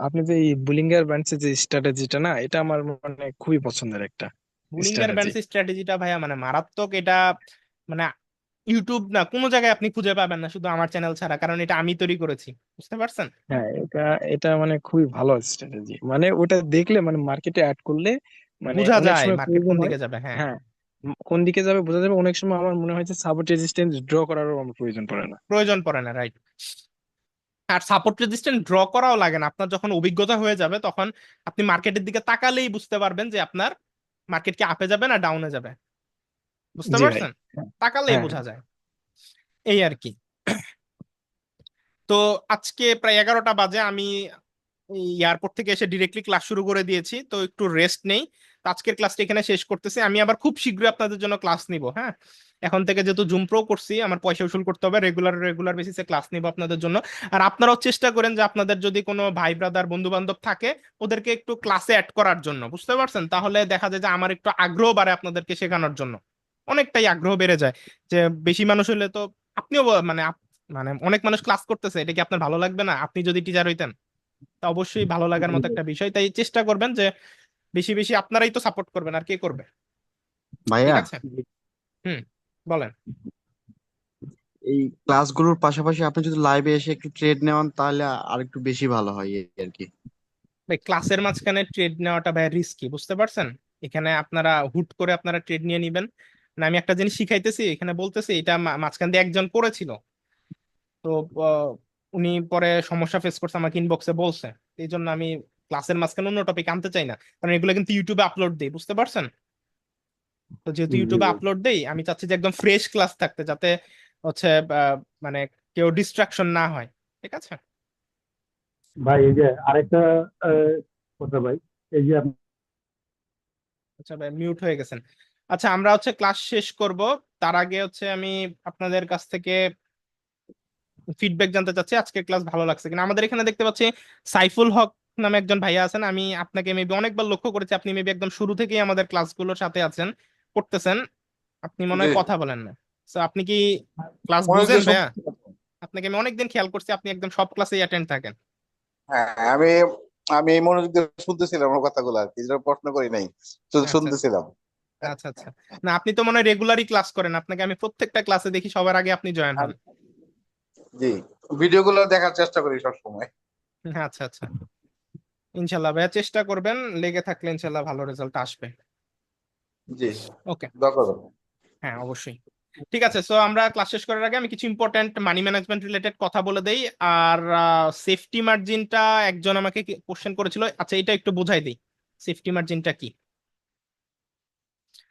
আপনি যে এই বুলিঙ্গার ব্যান্ডসের যে স্ট্র্যাটেজিটা, না এটা আমার মানে খুবই পছন্দের একটা বুলিঙ্গার স্ট্র্যাটেজি। ব্যান্ডস স্ট্র্যাটেজিটা ভাইয়া মানে মারাত্মক, এটা মানে ইউটিউব না কোনো জায়গায় আপনি খুঁজে পাবেন না, শুধু আমার চ্যানেল ছাড়া, কারণ এটা আমি তৈরি করেছি। বুঝতে পারছেন? হ্যাঁ, এটা এটা মানে খুবই ভালো স্ট্র্যাটেজি, মানে ওটা দেখলে মানে মার্কেটে অ্যাড করলে মানে বোঝা অনেক যায় সময় মার্কেট প্রয়োজন কোন হয়। দিকে যাবে। হ্যাঁ হ্যাঁ, কোন দিকে যাবে বোঝা যাবে, অনেক সময় আমার মনে হয় যে সাপোর্ট রেজিস্ট্যান্স ড্র করারও আমার প্রয়োজন পড়ে না। প্রয়োজন পড়ে না, রাইট। আর সাপোর্ট রেজিস্ট্যান্স ড্র করাও লাগে না, আপনার যখন অভিজ্ঞতা হয়ে যাবে তখন আপনি মার্কেটের দিকে তাকালেই বুঝতে পারবেন যে আপনার মার্কেট কি আপে যাবে না ডাউনে যাবে, বুঝতে জি ভাই। পারছেন? তাকালেই হ্যাঁ বোঝা যায়, এই আর কি। তো আজকে প্রায় 11টা বাজে, আমি এয়ারপোর্ট থেকে এসে ডিরেক্টলি ক্লাস শুরু করে দিয়েছি, তো একটু রেস্ট নেই। তো আজকের ক্লাসটা এখানে শেষ করতেছি, আমি আবার খুব শীঘ্রই আপনাদের জন্য ক্লাস নিব। হ্যাঁ, এখন থেকে যেহেতু জুম প্রো করছি, আমার পয়সা উসুল করতে হবে, রেগুলার রেগুলার বেসিসে ক্লাস নিব আপনাদের জন্য। আর আপনারাও চেষ্টা করেন যে আপনাদের যদি কোনো ভাই ব্রাদার বন্ধু বান্ধব থাকে ওদেরকে একটু ক্লাসে অ্যাড করার জন্য, বুঝতে পারছেন? তাহলে দেখা যায় যে আমার একটু আগ্রহ বাড়ে আপনাদেরকে শেখানোর জন্য, অনেকটাই আগ্রহ বেড়ে যায়। যে বেশি মানুষ হলে তো আপনিও মানে অনেক মানুষ ক্লাস করতেছে, এটা কি আপনার ভালো লাগবে না? আপনি যদি টিচার হইতেন, তা অবশ্যই ভালো লাগার মতো একটা বিষয়। তাই চেষ্টা করবেন যে বেশি বেশি, আপনারাই তো সাপোর্ট করবেন, আর কে করবে? ঠিক ভাইয়া, আছে। হুম, বলেন। এই ক্লাসগুলোর পাশাপাশি আপনি যদি লাইভে এসে একটু ট্রেড নেওয়ান তাহলে আর একটু বেশি ভালো হয় এই আর কি। ভাই ক্লাসের মাঝখানে ট্রেড নেওয়াটা ভাই রিস্কি, বুঝতে পারছেন? এখানে আপনারা হুট করে আপনারা ট্রেড নিয়ে নিবেন না। আমি একটা জিনিস শিখাইতেছি, এখানে বলতেছি, এটা মাঝখান দিয়ে একজন করেছিল, তো আহ, উনি পরে সমস্যা ফেস করছে, আমাকে ইনবক্সে বলছে। এই জন্য আমি ক্লাসের মাঝখানে অন্য টপিক আনতে চাই না, কারণ এগুলো কিন্তু ইউটিউবে আপলোড দিই, বুঝতে পারছেন? তো যেহেতু জি ইউটিউবে ভাই। আপলোড দেই, আমি চাচ্ছি যে একদম ফ্রেশ ক্লাস থাকতে, যাতে হচ্ছে মানে কেউ ডিস্ট্রাকশন না হয়। ঠিক আছে। ভাই এই যে আরেকটা আহ, কথা ভাই, এই যে আচ্ছা ভাই, মিউট হয়ে গেছেন। আচ্ছা, আমরা হচ্ছে ক্লাস শেষ করব, তার আগে হচ্ছে আমি আপনাদের কাছ থেকে ফিডব্যাক জানতে চাচ্ছি, আজকের ক্লাস ভালো লাগছে কিনা। আমাদের এখানে দেখতে পাচ্ছি সাইফুল হক নামে একজন ভাইয়া আছেন, আমি আপনাকে মেবি অনেকবার লক্ষ্য করেছি, আপনি মেবি একদম শুরু থেকেই আমাদের ক্লাসগুলোর সাথে আছেন, করতেছেন। আপনি মনে জি, হয় কথা বলেন না। তো আপনি কি ক্লাস বুঝেন অনেকদিন ভাইয়া? শুনতেছি না। আপনাকে আমি অনেকদিন খেয়াল করছি, আপনি একদম সব ক্লাসেই অ্যাটেন্ড থাকেন। হ্যাঁ, আমি আমি এই মনোযোগ দিয়ে শুনতেছিলাম ওর কথাগুলো আর কি, যেটা প্রশ্ন করি নাই, শুধু আচ্ছা শুনতেছিলাম। আচ্ছা আচ্ছা। না, আপনি তো মনে হয় রেগুলারই ক্লাস করেন, আপনাকে আমি প্রত্যেকটা ক্লাসে দেখি সবার আগে আপনি জয়েন আর হন। জি, ভিডিওগুলো দেখার চেষ্টা করি সব সময়। আচ্ছা আচ্ছা। ইনশাল্লাহ ভাইয়া চেষ্টা করবেন, লেগে থাকলে ইনশাল্লাহ ভালো রেজাল্ট আসবে। জি, ওকে। দোয়া করবেন। হ্যাঁ অবশ্যই। ঠিক আছে, সো আমরা ক্লাস শেষ করার আগে আমি কিছু ইম্পর্ট্যান্ট মানি ম্যানেজমেন্ট রিলেটেড কথা বলে দেই। আর সেফটি মার্জিনটা একজন আমাকে কোশ্চেন করেছিল, আচ্ছা এটা একটু বোঝাই দিই, সেফটি মার্জিনটা কি।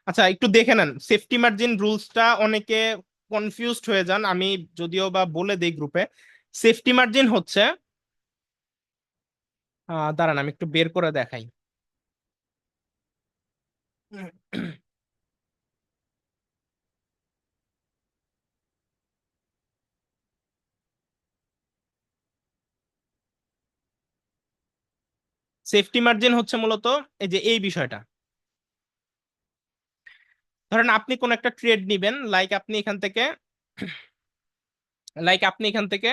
আচ্ছা একটু দেখে নেন সেফটি মার্জিন রুলসটা, অনেকে কনফিউজড হয়ে যান, আমি যদিও বা বলে দেই গ্রুপে। সেফটি মার্জিন হচ্ছে, দাঁড়ান আমি একটু বের করে দেখাই। সেফটি মার্জিন হচ্ছে মূলত এই যে এই বিষয়টা, ধরেন আপনি কোন একটা ট্রেড নিবেন, লাইক আপনি এখান থেকে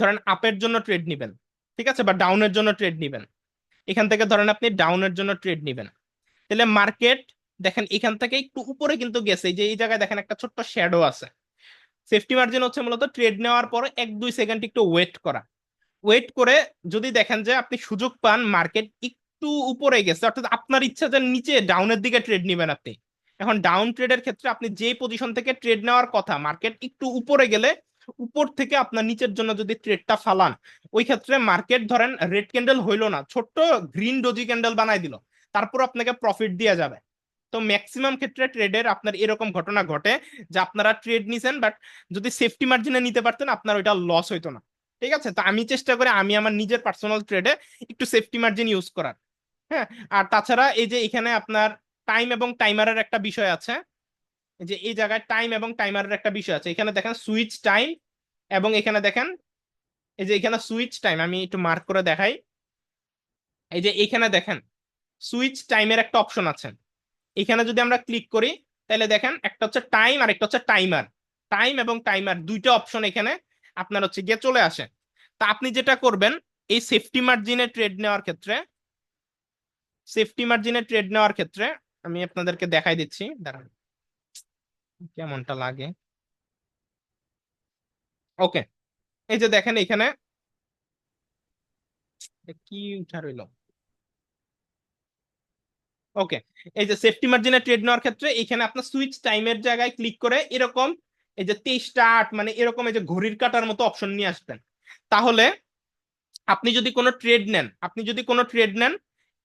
ধরেন আপের জন্য ট্রেড নিবেন, ঠিক আছে, বা ডাউনের জন্য ট্রেড নিবেন। এখান থেকে ধরেন আপনি ডাউনের জন্য ট্রেড নিবেন, তাহলে মার্কেট দেখেন এখান থেকে একটু উপরে কিন্তু গেছে, এই যে এই জায়গায় দেখেন একটা ছোট্ট শ্যাডো আছে। সেফটি মার্জিন হচ্ছে মূলত ট্রেড নেওয়ার পর 1-2 সেকেন্ড একটু ওয়েট করা, ওয়েট করে যদি দেখেন যে আপনি সুযোগ পান মার্কেট একটু উপরে গেছে, অর্থাৎ আপনার ইচ্ছা যে নিচে ডাউনের দিকে ট্রেড নেবেন আপনি, এখন ডাউন ট্রেডের ক্ষেত্রে আপনি যে পজিশন থেকে ট্রেড নেওয়ার কথা, মার্কেট একটু উপরে গেলে উপর থেকে আপনার নিচের জন্য যদি ট্রেডটা ফালান, ওই ক্ষেত্রে মার্কেট ধরেন রেড ক্যান্ডেল হইলো না, ছোট্ট গ্রিন ডোজি ক্যান্ডেল বানাই দিল, তারপর আপনাকে প্রফিট দিয়ে যাবে। তো ম্যাক্সিমাম ক্ষেত্রে ট্রেডের আপনার এরকম ঘটনা ঘটে যে আপনারা ট্রেড নিছেন, বাট যদি সেফটি মার্জিনে নিতে পারতেন আপনার ওইটা লস হইতো না। ঠিক আছে, তো আমি চেষ্টা করি আমি আমার নিজের পার্সোনাল ট্রেডে একটু সেফটি মার্জিন ইউজ করার। হ্যাঁ, আর তাছাড়া এই যে এখানে আপনার টাইম এবং টাইমারের একটা বিষয় আছে, এই যে এই জায়গায় টাইম এবং টাইমারের একটা বিষয় আছে, এখানে দেখেন সুইচ টাইম, এবং এখানে দেখেন এই যে এখানে সুইচ টাইম, আমি একটু মার্ক করে দেখাই, এই যে এখানে দেখেন সুইচ টাইমের একটা অপশন আছে, এখানে যদি আমরা ক্লিক করি তাহলে দেখেন একটা হচ্ছে টাইম আর একটা হচ্ছে টাইমার, টাইম এবং টাইমার দুইটা অপশন এখানে আপনার হচ্ছে গিয়ে চলে আসে। তা আপনি যেটা করবেন এই সেফটি মার্জিনে ট্রেড নেওয়ার ক্ষেত্রে আমি আপনাদেরকে দেখাই দিচ্ছি, দাঁড়ান কেমনটা লাগে। ওকে, এই যে দেখেন এখানে কি উঠা রইলো। ওকে, এই যে সেফটি মার্জিনে ট্রেড নেওয়ার ক্ষেত্রে এখানে আপনার সুইচ টাইমের জায়গায় ক্লিক করে এরকম এই যে 23টা 8 মানে এরকম এই যে ঘড়ির কাঁটার মতো অপশন নিয়ে আসবেন। তাহলে আপনি যদি কোনো ট্রেড নেন,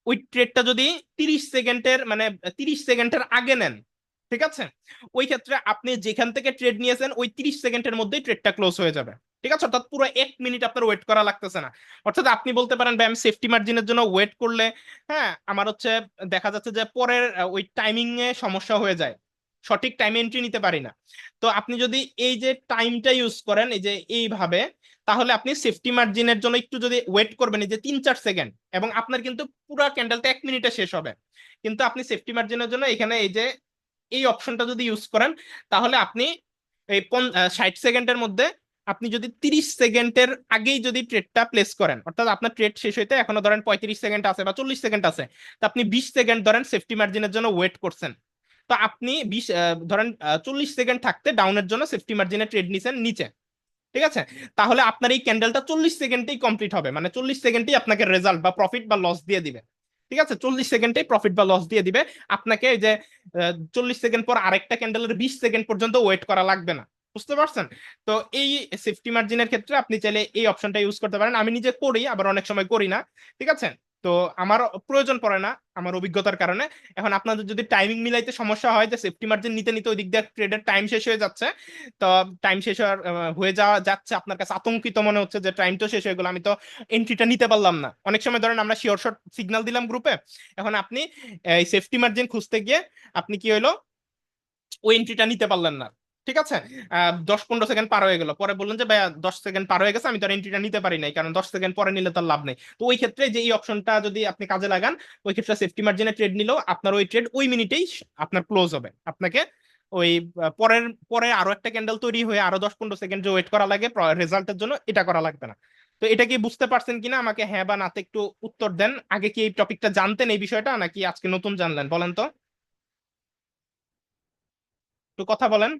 ওই ট্রেডটা যদি 30 সেকেন্ডের মানে 30 সেকেন্ডের আগে নেন, ঠিক আছে, ওই ক্ষেত্রে আপনি যেখান থেকে ট্রেড নিয়েছেন ওই 30 সেকেন্ডের মধ্যেই ট্রেডটা ক্লোজ হয়ে যাবে। ঠিক আছে, অর্থাৎ পুরো 1 মিনিট আপনার ওয়েট করা লাগতেছে না। অর্থাৎ আপনি বলতে পারেন ভাই আমি সেফটি মার্জিনের জন্য ওয়েট করলে, হ্যাঁ, আমার হচ্ছে দেখা যাচ্ছে যে পরের ওই টাইমিং এ সমস্যা হয়ে যায়, সঠিক টাইম এন্ট্রি নিতে পারি না। তো আপনি যদি এই যে টাইমটা ইউজ করেন এই যে এইভাবে, তাহলে আপনি সেফটি মার্জিনের জন্য একটু যদি ওয়েট করবেন এই যে 3-4 সেকেন্ড, এবং আপনার কিন্তু পুরো ক্যান্ডেলটা 1 মিনিটে শেষ হবে। কিন্তু আপনি সেফটি মার্জিনের জন্য এখানে এই যে এই অপশনটা যদি ইউজ করেন, তাহলে আপনি এই 60 সেকেন্ডের মধ্যে আপনি যদি 30 সেকেন্ডের আগেই যদি ট্রেডটা প্লেস করেন, অর্থাৎ আপনার ট্রেড শেষ হইতে এখনো ধরেন 35 সেকেন্ড আছে বা 40 সেকেন্ড আছে, তো আপনি 20 সেকেন্ড ধরেন সেফটি মার্জিনের জন্য ওয়েট করছেন। তো আপনি ধরেন 40 সেকেন্ড থাকতে ডাউনের জন্য সেফটি মার্জিনে ট্রেড নিছেন নিচে, ঠিক আছে, তাহলে আপনার এই ক্যান্ডেলটা 40 সেকেন্ডেই কমপ্লিট হবে, মানে 40 সেকেন্ডেই আপনাকে রেজাল্ট বা প্রফিট বা লস দিয়ে দিবে। ঠিক আছে, 40 সেকেন্ডেই প্রফিট বা লস দিয়ে দিবে আপনাকে। এই যে 40 সেকেন্ড পর আরেকটা ক্যান্ডেলের 20 সেকেন্ড পর্যন্ত ওয়েট করা লাগবে না। বুঝতে পারছেন? তো এই সেফটি মার্জিনের ক্ষেত্রে আপনি চাইলে এই অপশনটা ইউজ করতে পারেন। আমি নিজে করি, আবার অনেক সময় করি না। ঠিক আছে, তো আমার প্রয়োজন পড়ে না আমার অভিজ্ঞতার কারণে। এখন আপনাদের যদি টাইমিং মিলাইতে সমস্যা হয় যে সেফটি মার্জিন নিতে নিতে ওই দিক দিয়ে ট্রেডের টাইম শেষ হয়ে যাচ্ছে, তো টাইম শেষ হয়ে যাওয়া যাচ্ছে, আপনার কাছে আতঙ্কিত মনে হচ্ছে যে টাইম তো শেষ হয়ে গেল, আমি তো এন্ট্রিটা নিতে পারলাম না। অনেক সময় ধরেন আমরা শিওর শর্ট সিগন্যাল দিলাম গ্রুপে, এখন আপনি এই সেফটি মার্জিন খুঁজতে গিয়ে আপনি কি হইলো, ওই এন্ট্রিটা নিতে পারলেন না। ঠিক আছে, 10-15 সেকেন্ড পার হয়ে গেল, পরে বললেন যে ভাইয়া 10 সেকেন্ড পার হয়ে গেছে, আমি তো এন্ট্রিটা নিতে পারি নাই, কারণ 10 সেকেন্ড পরে নিলে তার লাভ নেই। তো ওই ক্ষেত্রে যে এই অপশনটা যদি আপনি কাজে লাগান, ওই ক্ষেত্রে সেফটি মার্জিনে ট্রেড নিলেও আপনার ওই ট্রেড ওই মিনিটেই আপনার ক্লোজ হবে। আপনাকে ওই পরের পরে আরো একটা ক্যান্ডেল তৈরি হয়ে আরো 10-15 সেকেন্ড যে ওয়েট করা লাগে রেজাল্টের জন্য, এটা করা লাগবে না। তো এটা কি বুঝতে পারছেন কিনা আমাকে হ্যাঁ বা নাতে একটু উত্তর দেন। আগে কি এই টপিকটা জানতেন এই বিষয়টা, নাকি আজকে নতুন জানলেন বলেন তো, একটু কথা বলেন।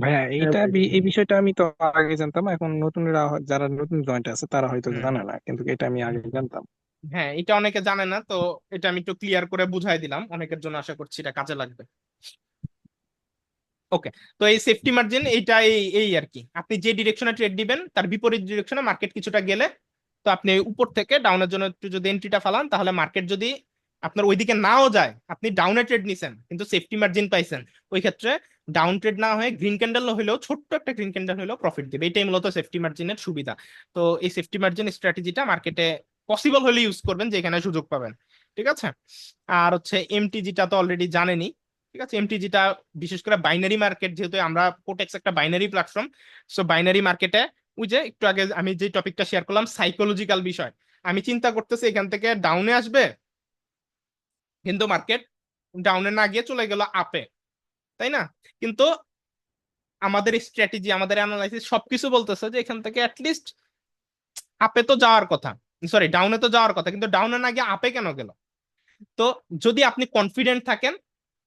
ভাইয়া হ্যাঁ ভাই। এই বিষয়টা আমি তো আগে জানতাম, এখন নতুনরা যারা নতুন জয়েন্ট আছে তারা হয়তো হুম, জানে না, কিন্তু এটা আমি আগে জানতাম। হ্যাঁ, এটা অনেকে জানে না, তো এটা আমি একটু ক্লিয়ার করে বুঝাই দিলাম, অনেকের জন্য আশা করছি এটা কাজে লাগবে। ওকে, তো এই সেফটি মার্জিন এইটা এই এই আর কি, আপনি যে ডিরেকশনে ট্রেড দিবেন তার বিপরীত ডিরেকশনে মার্কেট কিছুটা গেলে, তো আপনি উপর থেকে ডাউনের জন্য একটু যদি এন্ট্রিটা ফালান, তাহলে মার্কেট যদি আপনার ওইদিকে নাও যায়, আপনি ডাউনে ট্রেড নিছেন কিন্তু সেফটি মার্জিন পাইছেন, ওই ক্ষেত্রে ডাউন ট্রেড না হয়ে গ্রিন ক্যান্ডেল হলেও, ছোট্ট একটা গ্রিন ক্যান্ডেল হলেও প্রফিট দিবে। এটাই মূলত সেফটি মার্জিনের সুবিধা। তো এই সেফটি মার্জিন স্ট্র্যাটেজিটা মার্কেটে পসিবল হলে ইউজ করবেন যেখানে সুযোগ পাবেন। ঠিক আছে, আর হচ্ছে এমটিজিটা তো অলরেডি জানেনই। ঠিক আছে, এমটিজিটা বিশেষ করে বাইনারি মার্কেট, যেহেতু আমরা কোটেক্স একটা বাইনারি প্ল্যাটফর্ম, সো বাইনারি মার্কেটে ওই যে একটু আগে আমি যে টপিকটা শেয়ার করলাম সাইকোলজিক্যাল বিষয়, আমি চিন্তা করতেছি এখান থেকে ডাউনে আসবে, কিন্তু মার্কেট ডাউনে না গিয়ে চলে গেল আপে, তাই না? কিন্তু আমাদের স্ট্র্যাটেজি, আমাদের অ্যানালাইসিস সবকিছু বলতেছে যে এখান থেকে অ্যাটলিস্ট আপে তো যাওয়ার কথা, সরি ডাউনে তো যাওয়ার কথা, কিন্তু ডাউনে না গিয়ে আপে কেন গেল? তো যদি আপনি কনফিডেন্ট থাকেন,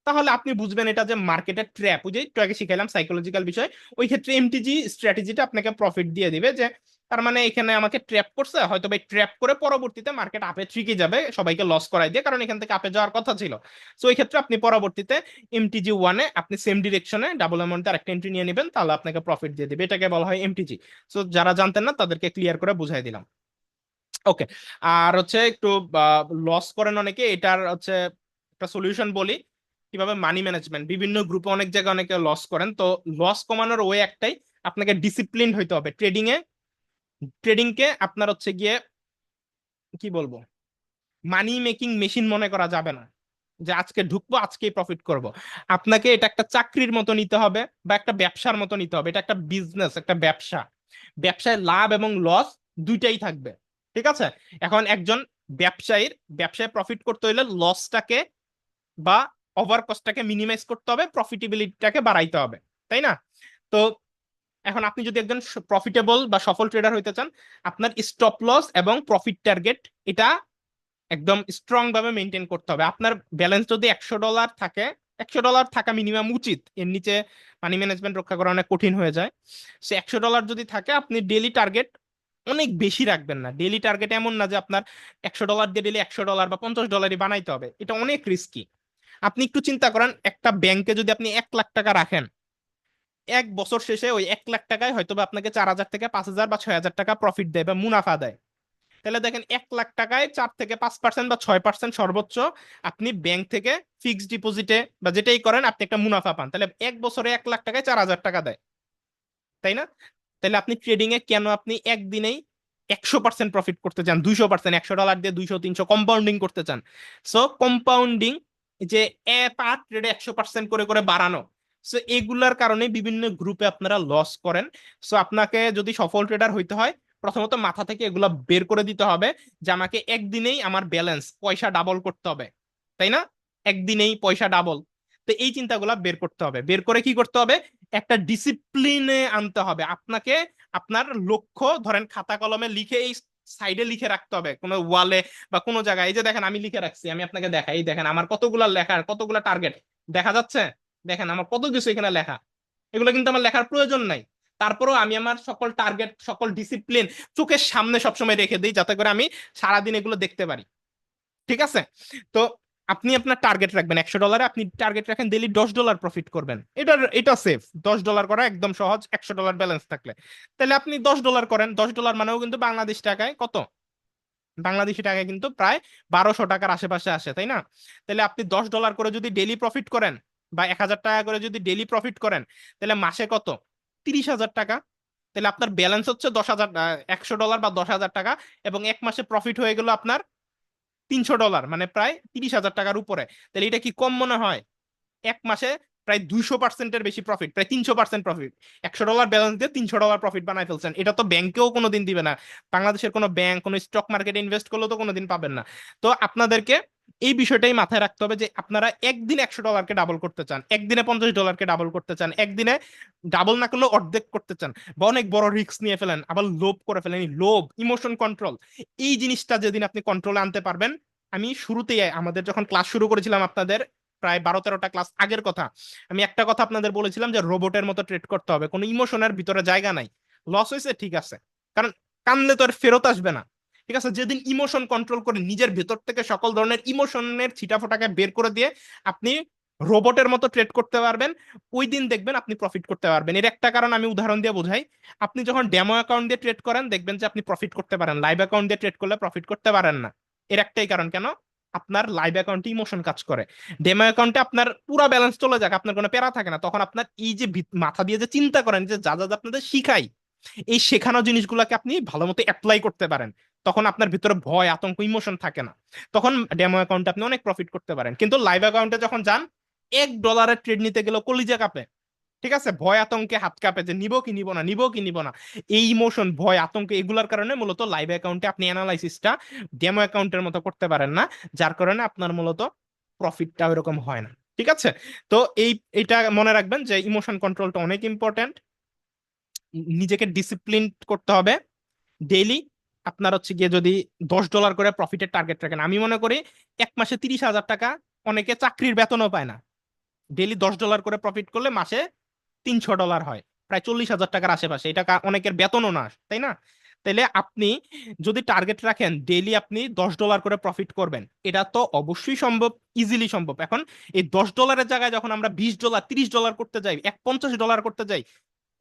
তাহলে আপনি বুঝবেন এটা যে মার্কেটের ট্র্যাপ, ওই যে একটু আগে শিখাইলাম সাইকোলজিক্যাল বিষয়, ওই ক্ষেত্রে এমটিজি স্ট্র্যাটেজিটা আপনাকে প্রফিট দিয়ে দিবে, যে তার মানে এখানে আমাকে ট্র্যাপ করছে, হয়তো ভাই ট্র্যাপ করে পরবর্তীতে মার্কেট আপে ঠিকই যাবে, সবাইকে লস করাই দিয়ে, কারণ এখান থেকে আপে যাওয়ার কথা ছিল। সো ওই ক্ষেত্রে আপনি পরবর্তীতে এমটিজি ওয়ানে আপনি সেম ডিরেকশনে ডাবল অ্যামাউন্টে আরেকটা এন্ট্রি নিয়ে নেবেন, তাহলে আপনাকে প্রফিট দিয়ে দিবে। এটাকে বলা হয় এমটিজি। সো যারা জানতেন না তাদেরকে ক্লিয়ার করে বুঝাই দিলাম। ওকে, আর হচ্ছে একটু লস করেন অনেকে, এটার হচ্ছে একটা সলিউশন বলি কিভাবে মানি ম্যানেজমেন্ট, বিভিন্ন গ্রুপে অনেক জায়গায় অনেকে লস করেন, তো লস কমানোর ওয়ে একটাই, আপনাকে ডিসিপ্লিন হইতে হবে ট্রেডিং কে আপনার হচ্ছে গিয়ে কি বলবো, মানি মেকিং মেশিন মনে করা যাবে না, যে আজকে ঢুকবো আজকেই প্রফিট করব। আপনাকে এটা একটা চাকরির মতো নিতে হবে বা একটা ব্যবসার মতো নিতে হবে। এটা একটা বিজনেস, একটা ব্যবসা, ব্যবসায় লাভ এবং লস দুইটাই থাকবে। ঠিক আছে, এখন একজন ব্যবসায় প্রফিট করতে হলে লসটাকে বা ওভার কস্টটাকে মিনিমাইজ করতে হবে, প্রফিটেবিলিটিটাকে বাড়াইতে হবে, তাই না? তো এখন আপনি যদি একজন প্রফিটেবল বা সফল ট্রেডার হইতে চান, আপনার স্টপ লস এবং প্রফিট টার্গেট এটা একদম স্ট্রং ভাবে মেনটেন করতে হবে। আপনার ব্যালেন্স যদি $100 থাকে, $100 থাকা মিনিমাম উচিত, এর নিচে মানি ম্যানেজমেন্ট রক্ষা করা অনেক কঠিন হয়ে যায়। সে $100 যদি থাকে, আপনি ডেইলি টার্গেট অনেক বেশি রাখবেন না। ডেইলি টার্গেট এমন না যে আপনার $100 দিয়ে ডেইলি $100 বা $50 বানাইতে হবে, এটা অনেক রিস্কি। আপনি একটু চিন্তা করেন, একটা ব্যাংকে যদি আপনি 1 লাখ টাকা রাখেন, এক বছর শেষে ওই 1 লাখ টাকায় হয়তো বা আপনাকে 4,000 থেকে 5,000 বা 6,000 টাকা প্রফিট দেয় বা মুনাফা দেয়। তাহলে দেখেন 1 লাখ টাকায় 4 থেকে 5% বা 6% সর্বোচ্চ আপনি ব্যাংক থেকে ফিক্সড ডিপোজিটে বা যেটাই করেন আপনি একটা মুনাফা পান। তাহলে এক বছরে 1 লাখ টাকায় 4,000 টাকা দেয়, তাই না? তাহলে আপনি ট্রেডিং এ কেন আপনি একদিনেই 100% প্রফিট করতে চান, 200%, $100 দিয়ে 200 300 কম্পাউন্ডিং করতে চান? সো কম্পাউন্ডিং, যে পার ট্রেডে 100% করে করে বাড়ানো, সো এগুলার কারণে বিভিন্ন গ্রুপে আপনারা লস করেন। সো আপনাকে যদি সফল ট্রেডার হইতে হয়, প্রথমত মাথা থেকে এগুলা বের করে দিতে হবে যে আমাকে একদিনেই আমার ব্যালেন্স পয়সা ডাবল করতে হবে, তাই না? একদিনেই পয়সা ডাবল। তো এই চিন্তাগুলা বের করতে হবে। বের করে কি করতে হবে? একটা ডিসিপ্লিনে আনতে হবে আপনাকে। আপনার লক্ষ্য ধরেন খাতা কলমে লিখে এই সাইডে লিখে রাখতে হবে, কোনো ওয়ালে বা কোনো জায়গায়। এই যে দেখেন আমি লিখে রাখছি, আমি আপনাকে দেখাই, এই দেখেন আমার কতগুলা লেখার কতগুলা টার্গেট দেখা যাচ্ছে। দেখেন আমার কত কিছু এখানে লেখা। এগুলো কিন্তু আমার লেখার প্রয়োজন নাই, তারপরেও আমি আমার সকল টার্গেট সকল ডিসিপ্লিন চোখের সামনে সবসময় রেখে দিই, যাতে করে আমি সারাদিন এগুলো দেখতে পারি। ঠিক আছে? তো আপনি আপনার টার্গেট রাখবেন $100, আপনি টার্গেট রাখেন ডেইলি $10 প্রফিট করবেন। এটা সেফ। $10 করা একদম সহজ $100 ব্যালেন্স থাকলে। তাহলে আপনি $10 করেন। $10 মানেও কিন্তু বাংলাদেশ টাকায় কত? বাংলাদেশি টাকায় কিন্তু প্রায় 1,200 টাকার আশেপাশে আসে, তাই না? তাহলে আপনি $10 করে যদি ডেইলি প্রফিট করেন বা 1,000 টাকা করে যদি ডেইলি প্রফিট করেন, তাহলে মাসে কত? 30,000 টাকা। তাহলে আপনার ব্যালেন্স হচ্ছে $100 বা 10,000 টাকা, এবং এক মাসে প্রফিট হয়ে গেল আপনার $300, মানে প্রায় 30,000 টাকার উপরে। তাহলে এটা কি কম মনে হয়? এক মাসে প্রায় 200%-এর বেশি প্রফিট, প্রায় 300% প্রফিট। $100 ব্যালেন্স দিয়ে $300 প্রফিট বানাই ফেলছেন। এটা তো ব্যাংকেও কোনোদিন দিবে না। বাংলাদেশের কোনো ব্যাংক কোনো স্টক মার্কেটে ইনভেস্ট করলেও তো কোনোদিন পাবেন না। তো আপনাদেরকে এই বিষয়টাই মাথায় রাখতে হবে যে আপনারা একদিন $100-কে ডাবল করতে চান, একদিনে $50-কে ডাবল করতে চান, একদিনে ডাবল না করলেও অর্ধেক করতে চান, বা অনেক বড় রিস্ক নিয়ে ফেলেন, আবার লোভ করে ফেলেন। এই লোভ, ইমোশন কন্ট্রোল, এই জিনিসটা যেদিন আপনি কন্ট্রোলে আনতে পারবেন। আমি শুরুতেই আমাদের যখন ক্লাস শুরু করেছিলাম আপনাদের প্রায় 12-13টা ক্লাস আগের কথা, আমি একটা কথা আপনাদের বলেছিলাম যে রোবটের মতো ট্রেড করতে হবে, কোনো ইমোশনের ভিতরে জায়গা নাই। লস হয়েছে ঠিক আছে, কারণ কানলে তো আর ফেরত আসবে না। ঠিক আছে, যেদিন ইমোশন কন্ট্রোল করে নিজের ভেতর থেকে সকল ধরনের ইমোশনের ছিটাফোটাকে বের করে দিয়ে আপনি রোবটের মতো ট্রেড করতে পারবেন, ওই দিন দেখবেন আপনি প্রফিট করতে পারবেন। এর একটা কারণ আমি উদাহরণ দিয়ে বোঝাই। আপনি যখন ডেমো অ্যাকাউন্ট দিয়ে ট্রেড করেন দেখবেন যে আপনি প্রফিট করতে পারেন, লাইভ অ্যাকাউন্ট দিয়ে ট্রেড করলে প্রফিট করতে পারেন না। এর একটাই কারণ, কেন? আপনার লাইভ অ্যাকাউন্টে ইমোশন কাজ করে। ডেমো অ্যাকাউন্টে আপনার পুরো ব্যালেন্স চলে যাক, আপনার কোনো প্যারা থাকে না, তখন আপনার এই যে মাথা দিয়ে যে চিন্তা করেন, যে যা যা আপনাদের শিখাই, এই শেখানো জিনিসগুলোকে আপনি ভালো মতো অ্যাপ্লাই করতে পারেন, তখন আপনার ভিতরে ভয় আতঙ্ক ইমোশন থাকে না, তখন ডেমো অ্যাকাউন্টে আপনি অনেক প্রফিট করতে পারেন। কিন্তু লাইভ অ্যাকাউন্টে যখন যান, $1 ট্রেড নিতে গেলেও কলিজা কাঁপে। ঠিক আছে, ভয় আতঙ্কে হাত কাঁপে যে নিব কি নিব না, নিব কি নিব না। এই ইমোশন, ভয়, আতঙ্ক, এগুলার কারণে মূলত লাইভ অ্যাকাউন্টে আপনি অ্যানালাইসিসটা ডেমো অ্যাকাউন্টের মতো করতে পারেন না, যার কারণে আপনার মূলত প্রফিটটা ওইরকম হয় না। ঠিক আছে? তো এইটা মনে রাখবেন যে ইমোশন কন্ট্রোলটা অনেক ইম্পর্টেন্ট। নিজেকে ডিসিপ্লিন করতে হবে ডেইলি। আপনার হচ্ছে গিয়ে যদি $10 করে প্রফিটের টার্গেট রাখেন, আমি মনে করি এক মাসে 30,000 টাকা অনেকে চাকরির বেতনও পায় না। ডেইলি $10 করে প্রফিট করলে মাসে $300 হয়, প্রায় 40,000 টাকার আশেপাশে। এটা অনেকের বেতনও না, তাই না? তাইলে আপনি যদি টার্গেট রাখেন ডেইলি আপনি $10 করে প্রফিট করবেন, এটা তো অবশ্যই সম্ভব, ইজিলি সম্ভব। এখন এই $10 জায়গায় যখন আমরা $20 $30 করতে যাই, $50 করতে যাই,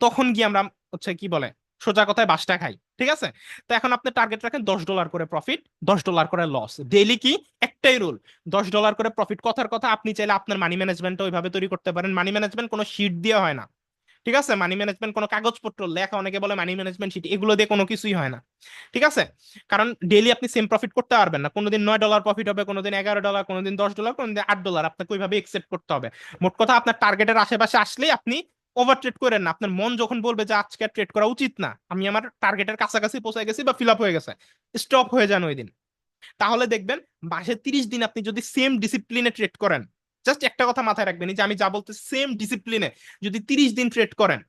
তখন গিয়ে আমরা হচ্ছে কি বলে সোজা কথায় বাসটা খাই। ঠিক আছে? তো এখন আপনি টার্গেট রাখেন $10 করে প্রফিট, $10 করে লস ডেইলি। কি একটাই রুল, $10 করে প্রফিট। কথার কথা, আপনি চাইলে আপনার মানি ম্যানেজমেন্টটা ওইভাবে তৈরি করতে পারেন। মানি ম্যানেজমেন্ট কোনো শিট দিয়ে হয় না। ঠিক আছে? মানি ম্যানেজমেন্ট কোনো কাগজপত্র লেখা, অনেকে বলে মানি ম্যানেজমেন্ট শিট, এগুলো দিয়ে কোনো কিছুই হয় না। ঠিক আছে? কারণ ডেইলি আপনি সেম প্রফিট করতে পারবেন না। কোনোদিন $9 প্রফিট হবে, কোনোদিন $11, কোনোদিন $10, কোনোদিন $8। আপনাকে ওইভাবে একসেপ্ট করতে হবে। মোট কথা, আপনার টার্গেটের আশেপাশে আসলেই আপনি ওভার ট্রেড করেন না। আপনার মন যখন বলবে যে আজকে ট্রেড করা উচিত না, আমি আমার টার্গেটের কাছাকাছি পৌঁছে গেছি বা ফিল আপ হয়ে গেছে, স্টপ হয়ে যান ওই দিন। তাহলে দেখবেন মাসে 30 দিন আপনি যদি সেম ডিসিপ্লিনে ট্রেড করেন, জাস্ট একটা কথা মাথায় রাখবেন, এই যে আমি যা বলতে, সেম ডিসিপ্লিনে যদি 30 দিন ট্রেড করেন,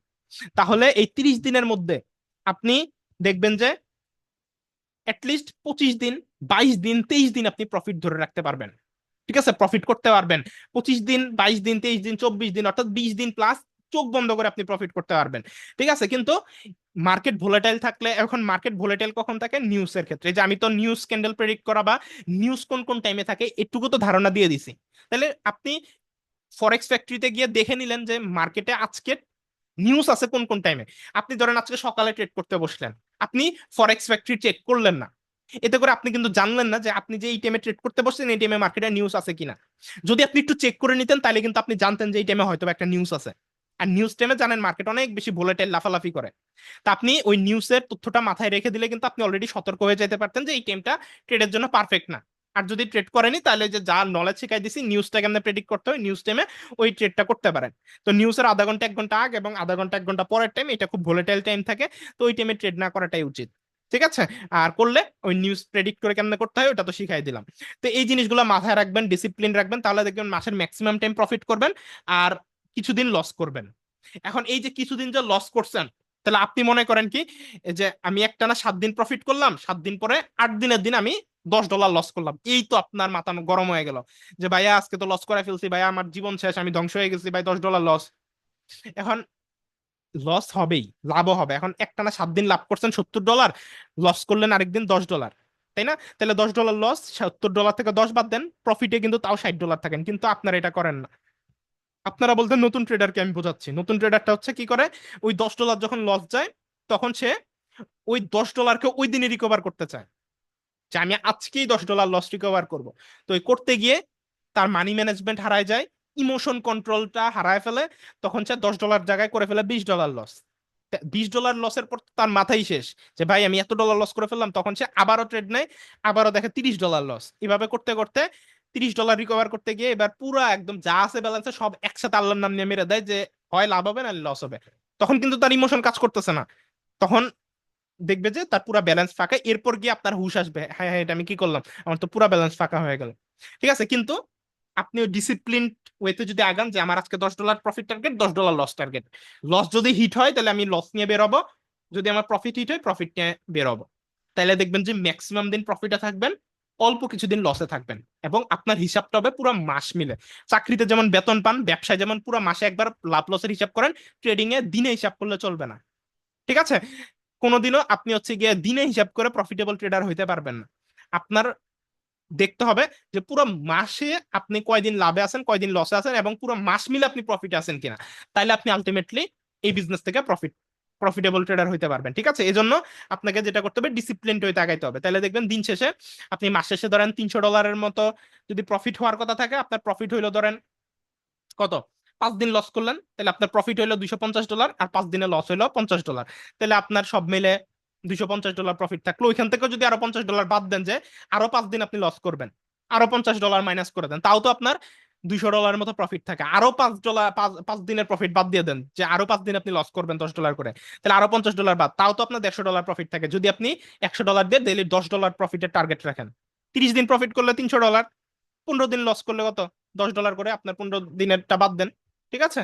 তাহলে এই 30 দিনের মধ্যে আপনি দেখবেন যে অ্যাটলিস্ট 25 দিন, 22 দিন, 23 দিন আপনি প্রফিট ধরে রাখতে পারবেন। ঠিক আছে? প্রফিট করতে পারবেন 25 দিন, 22 দিন, 23 দিন, 24 দিন, অর্থাৎ 20 দিন প্লাস চোখ বন্ধ করে আপনি প্রফিট করতে পারবেন। ঠিক আছে? কিন্তু মার্কেট ভোলাটাইল থাকলে, এখন মার্কেট ভোলাটাইল কখন থাকে? নিউজের ক্ষেত্রে। যে আমি তো নিউজ ক্যান্ডেল প্রেডিক্ট করা বা নিউজ কোন কোন টাইমে থাকে এটুকু তো ধারণা দিয়ে দিছি। তাহলে আপনি ফরেক্স ফ্যাক্টরিতে গিয়ে দেখে নিলেন যে মার্কেটে আজকে নিউজ আছে কোন কোন টাইমে। আপনি ধরেন আজকে সকালে ট্রেড করতে বসলেন, আপনি ফরেক্স ফ্যাক্টরি চেক করলেন না, এতে করে আপনি কিন্তু জানলেন না যে আপনি যে এই টাইমে ট্রেড করতে বসছেন এই টাইমে মার্কেটে নিউজ আছে কিনা। যদি আপনি একটু চেক করে নিতেন তাহলে কিন্তু আপনি জানতেন যে এই টাইমে হয়তো একটা নিউজ আছে। আর নিউজ টাইমে জানেন মার্কেট অনেক বেশি ভোলেটাইল, লাফালাফি করে। তা আপনি ওই নিউজের তথ্যটা মাথায় রেখে দিলে কিন্তু আপনি অলরেডি সতর্ক হয়ে যেতে পারতেন যে এই টাইমটা ট্রেডের জন্য পারফেক্ট না। আর যদি ট্রেড করেনি তাহলে যে যা নলেজ শিখাই দিছি নিউজটা কেমনে প্রেডিক্ট করতে হয় নিউজ টাইমে ওই ট্রেডটা করতে পারেন। তো নিউজের আধা ঘন্টা 1 ঘন্টা আগে এবং আধা ঘন্টা 1 ঘন্টা পরের টাইম এটা খুব ভোলেটাইল টাইম থাকে, তো ওই টাইমে ট্রেড না করাটাই উচিত। ঠিক আছে। আর করলে ওই নিউজ প্রেডিক্ট করে কেমনে করতে হয় ওটা তো শিখাই দিলাম। তো এই জিনিসগুলো মাথায় রাখবেন, ডিসিপ্লিন রাখবেন, তাহলে দেখবেন মাসের ম্যাক্সিমাম টাইম প্রফিট করবেন আর কিছুদিন লস করবেন। এখন এই যে কিছুদিন যে লস করছেন, তাহলে আপনি মনে করেন কি এই যে আমি একটানা 7 দিন প্রফিট করলাম, 7 দিন পরে 8 দিনের দিন আমি $10 লস করলাম, এই তো আপনার মাথা গরম হয়ে গেল যে ভাইয়া আজকে তো লস করে ফেলছি, ভাইয়া আমার জীবন শেষ, আমি ধ্বংস হয়ে গেছি ভাই, $10 লস। এখন লস হবেই, লাভও হবে। এখন একটানা 7 দিন লাভ করছেন $70, লস করলেন আরেকদিন $10, তাই না? তাহলে $10 লস, $70 থেকে 10 বাদ দেন, প্রফিটে কিন্তু তাও $60 থাকেন, কিন্তু আপনারা এটা করেন না। আপনারা বলতেন নতুন ট্রেডারকে আমি বোঝাচ্ছি, নতুন ট্রেডারটা হচ্ছে কি করে, ওই $10 যখন লস যায় তখন সে ওই $10কে ওই দিনে রিকভার করতে চায়, যে আমি আজকেই $10 লস রিকভার করব। তো ওই করতে গিয়ে তার মানি ম্যানেজমেন্ট হারায় যায়, ইমোশন কন্ট্রোলটা হারায় ফেলে, তখন সে $10 জায়গায় করে ফেলে $20 লস। $20 লসের পর তার মাথাই শেষ যে ভাই আমি এত ডলার লস করে ফেললাম, তখন সে আবারও ট্রেড নেয়, আবারও দেখে $30 লস। এভাবে করতে করতে $30 রিকভার করতে গিয়ে এবার পুরো একদম যা আছে ব্যালেন্সে সব একসাথে আল্লাহর নাম নিয়ে মেরে দেয় যে হয় লাভ হবে না লস হবে। তখন কিন্তু তার ইমোশন কাজ করতেছে না, তখন দেখবে যে তার পুরো ব্যালেন্স ফাঁকা। এরপর গিয়ে আপনার হুশ আসবে, হ্যাঁ হ্যাঁ এটা আমি কি করলাম, আমার তো পুরো ব্যালেন্স ফাঁকা হয়ে গেল। ঠিক আছে, কিন্তু আপনি ডিসিপ্লিন ওয়েতে যদি আগান যে আমার আজকে $10 profit target, $10 loss target, loss যদি হিট হয় তাহলে আমি লস নিয়ে বেরোবো, যদি আমার প্রফিট হিট হয় প্রফিট নিয়ে বেরোবো, তাহলে দেখবেন যে ম্যাক্সিমাম দিন প্রফিটে থাকবেন, অল্প কিছুদিন লসে থাকবেন, এবং আপনার হিসাবটা হবে পুরো মাস মিলে। চাকরিতে যেমন বেতন পান, ব্যবসায় যেমন পুরো মাসে একবার লাভ লসের হিসাব করেন, ট্রেডিং এ দিনে হিসাব করলে চলবে না। ঠিক আছে, কোনোদিনও আপনি হচ্ছে গিয়ে দিনে হিসাব করে প্রফিটেবল ট্রেডার হইতে পারবেন না। আপনার দেখতে হবে যে পুরো মাসে আপনি কয়দিন লাভে আছেন, কয়দিন লসে আছেন, এবং পুরো মাস মিলে আপনি প্রফিটে আছেন কিনা, তাইলে আপনি আলটিমেটলি এই বিজনেস থেকে প্রফিটেবল ট্রেডার হইতে পারবেন। ঠিক আছে, এই জন্য আপনাকে যেটা করতে হবে ডিসিপ্লিন হইতে আগাইতে হবে, তাহলে দেখবেন দিন শেষে আপনি মাস শেষে ধরেন $300 মতো যদি প্রফিট হওয়ার কথা থাকে, আপনার প্রফিট হইলো ধরেন কত, 5 দিন লস করলেন, তাহলে আপনার প্রফিট হইলো $250, আর 5 দিনে লস হইলো $50, তাহলে আপনার সব মিলে $250 প্রফিট থাকলো। ওইখান থেকে যদি আরো $50 বাদ দেন যে আরো 5 দিন আপনি লস করবেন, আরো $50 মাইনাস করে দেন, তাও তো আপনার $200 মতো প্রফিট থাকে। আরো $5, 5 দিনের প্রফিট বাদ দিয়ে দেন যে আরো 5 দিন আপনি লস করবেন $10 করে, তাহলে আরো $50 বাদ, তাও তো আপনার $150 প্রফিট থাকে। যদি আপনি $100 দিয়ে ডেইলি $10 প্রফিটের টার্গেট রাখেন, 30 দিন প্রফিট করলে $300, 15 দিন লস করলে কত, $10 করে, আপনার 15 দিনেরটা বাদ দেন। ঠিক আছে,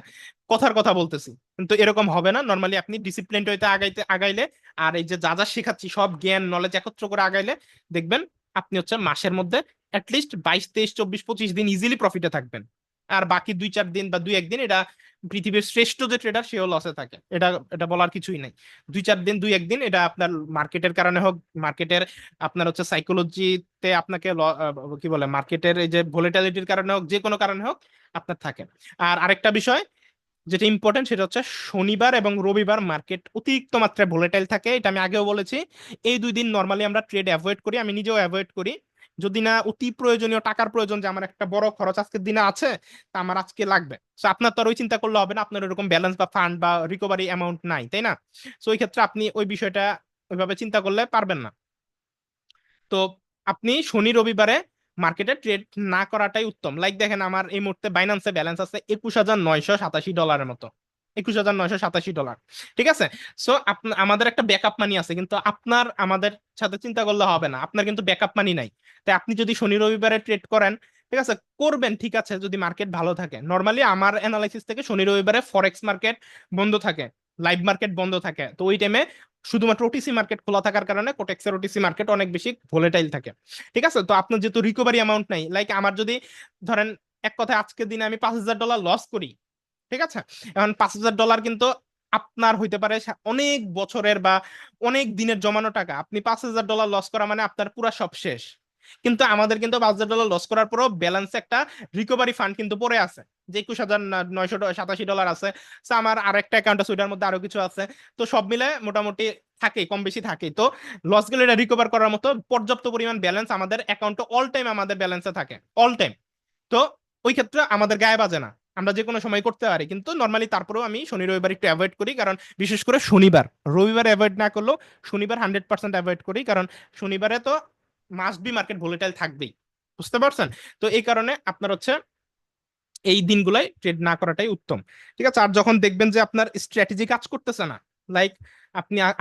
কথার কথা বলতেছি, কিন্তু এরকম হবে না। নর্মালি আপনি ডিসিপ্লিন হইতে আগাইলে, আর এই যে যা যা শেখাচ্ছি সব জ্ঞান নলেজ একত্র করে আগাইলে, দেখবেন আপনি হচ্ছে মাসের মধ্যে অ্যাটলিস্ট 22, 23, 24, 25 দিন ইজিলি প্রফিটে থাকবেন। আর বাকি 2-4 দিন বা 2-1 দিন এটা পৃথিবীর শ্রেষ্ঠ যে ট্রেডার সেও লসে থাকে, এটা এটা বলার কিছুই নাই। 2-4 দিন 2-1 দিন এটা আপনার মার্কেটের কারণে হোক, মার্কেটের আপনার হচ্ছে সাইকোলজিতে আপনাকে কি বলে মার্কেটের এই যে ভোলেটালিটির কারণে হোক, যে কোনো কারণে হোক আপনার থাকে। আর আরেকটা বিষয় যেটা ইম্পর্টেন্ট সেটা হচ্ছে শনিবার এবং রবিবার মার্কেট অতিরিক্ত মাত্রায় ভোলেটাইল থাকে, এটা আমি আগেও বলেছি। এই 2 দিন নর্মালি আমরা ট্রেড অ্যাভয়েড করি, আমি নিজেও অ্যাভয়েড করি। যদি না অতি প্রয়োজনীয় টাকার প্রয়োজন, যে আমার একটা বড় খরচ আজকের দিনে আছে, তা আমার আজকে লাগবে, তো আপনার তো আর ওই চিন্তা করলে হবে না, আপনার এরকম ব্যালেন্স বা ফান্ড বা রিকভারি অ্যামাউন্ট নাই, তাই না? তো ওই ক্ষেত্রে আপনি ওই বিষয়টা ওইভাবে চিন্তা করলে পারবেন না। তো আপনি শনি রবিবারে মার্কেটে ট্রেড না করাটাই উত্তম। লাইক দেখেন আমার এই মুহূর্তে বাইন্যান্সে ব্যালেন্স আছে $21,987 মতো, $21,987। ঠিক আছে, সো আমাদের একটা ব্যাকআপ মানি আছে, কিন্তু আপনার আমাদের সাথে চিন্তা করলে হবে না, আপনার কিন্তু ব্যাকআপ মানি নাই। তাই আপনি যদি শনি রবিবারে ট্রেড করেন, ঠিক আছে করবেন, ঠিক আছে যদি মার্কেট ভালো থাকে। নর্মালি আমার অ্যানালাইসিস থেকে শনি রবিবারে ফরেক্স মার্কেট বন্ধ থাকে, লাইভ মার্কেট বন্ধ থাকে, তো ওই টাইমে শুধুমাত্র ওটিসি মার্কেট খোলা থাকার কারণে কোটেক্সের ওটিসি মার্কেট অনেক বেশি ভোলেটাইল থাকে। ঠিক আছে, তো আপনার যেহেতু রিকভারি অ্যামাউন্ট নাই, লাইক আমার যদি ধরেন এক কথায় আজকের দিনে আমি $5,000 লস করি, ঠিক আছে, এখন $5,000 কিন্তু আপনার হইতে পারে অনেক বছরের বা অনেক দিনের জমানো টাকা, আপনি $5,000 লস করা মানে আপনার পুরা সব শেষ। কিন্তু আমাদের কিন্তু $5,000 লস করার পরও ব্যালেন্সে একটা রিকভারি ফান্ড কিন্তু পড়ে আছে, যে 21,987 ডলার আছে। So, আমার আরেকটা অ্যাকাউন্ট আছে, ওইটার মধ্যে আরো কিছু আছে। তো সব মিলে মোটামুটি থাকে, কম বেশি থাকে। তো লস গুলো এটা রিকভার করার মতো পর্যাপ্ত পরিমাণ ব্যালেন্স আমাদের অ্যাকাউন্টে অল টাইম আমাদের ব্যালেন্সে থাকে, অল টাইম। তো ওই ক্ষেত্রে আমাদের গায়ে বাজে না, আমরা যে কোনো সময় করতে পারি। কিন্তু নর্মালি তারপরেও আমি শনি রবিবার একটু অ্যাভয়েড করি, কারণ বিশেষ করে শনিবার, রবিবার অ্যাভয়েড না করলেও শনিবার 100% অ্যাভয়েড করি, কারণ শনিবারে তো মাস্ট বি মার্কেট ভোলেটাইল থাকবেই, বুঝতে পারছেন? তো এই কারণে আপনার হচ্ছে এই দিনগুলাই ট্রেড না করাটাই উত্তম। ঠিক আছে, আর যখন দেখবেন যে আপনার স্ট্র্যাটেজি কাজ করতেছে না, লাইক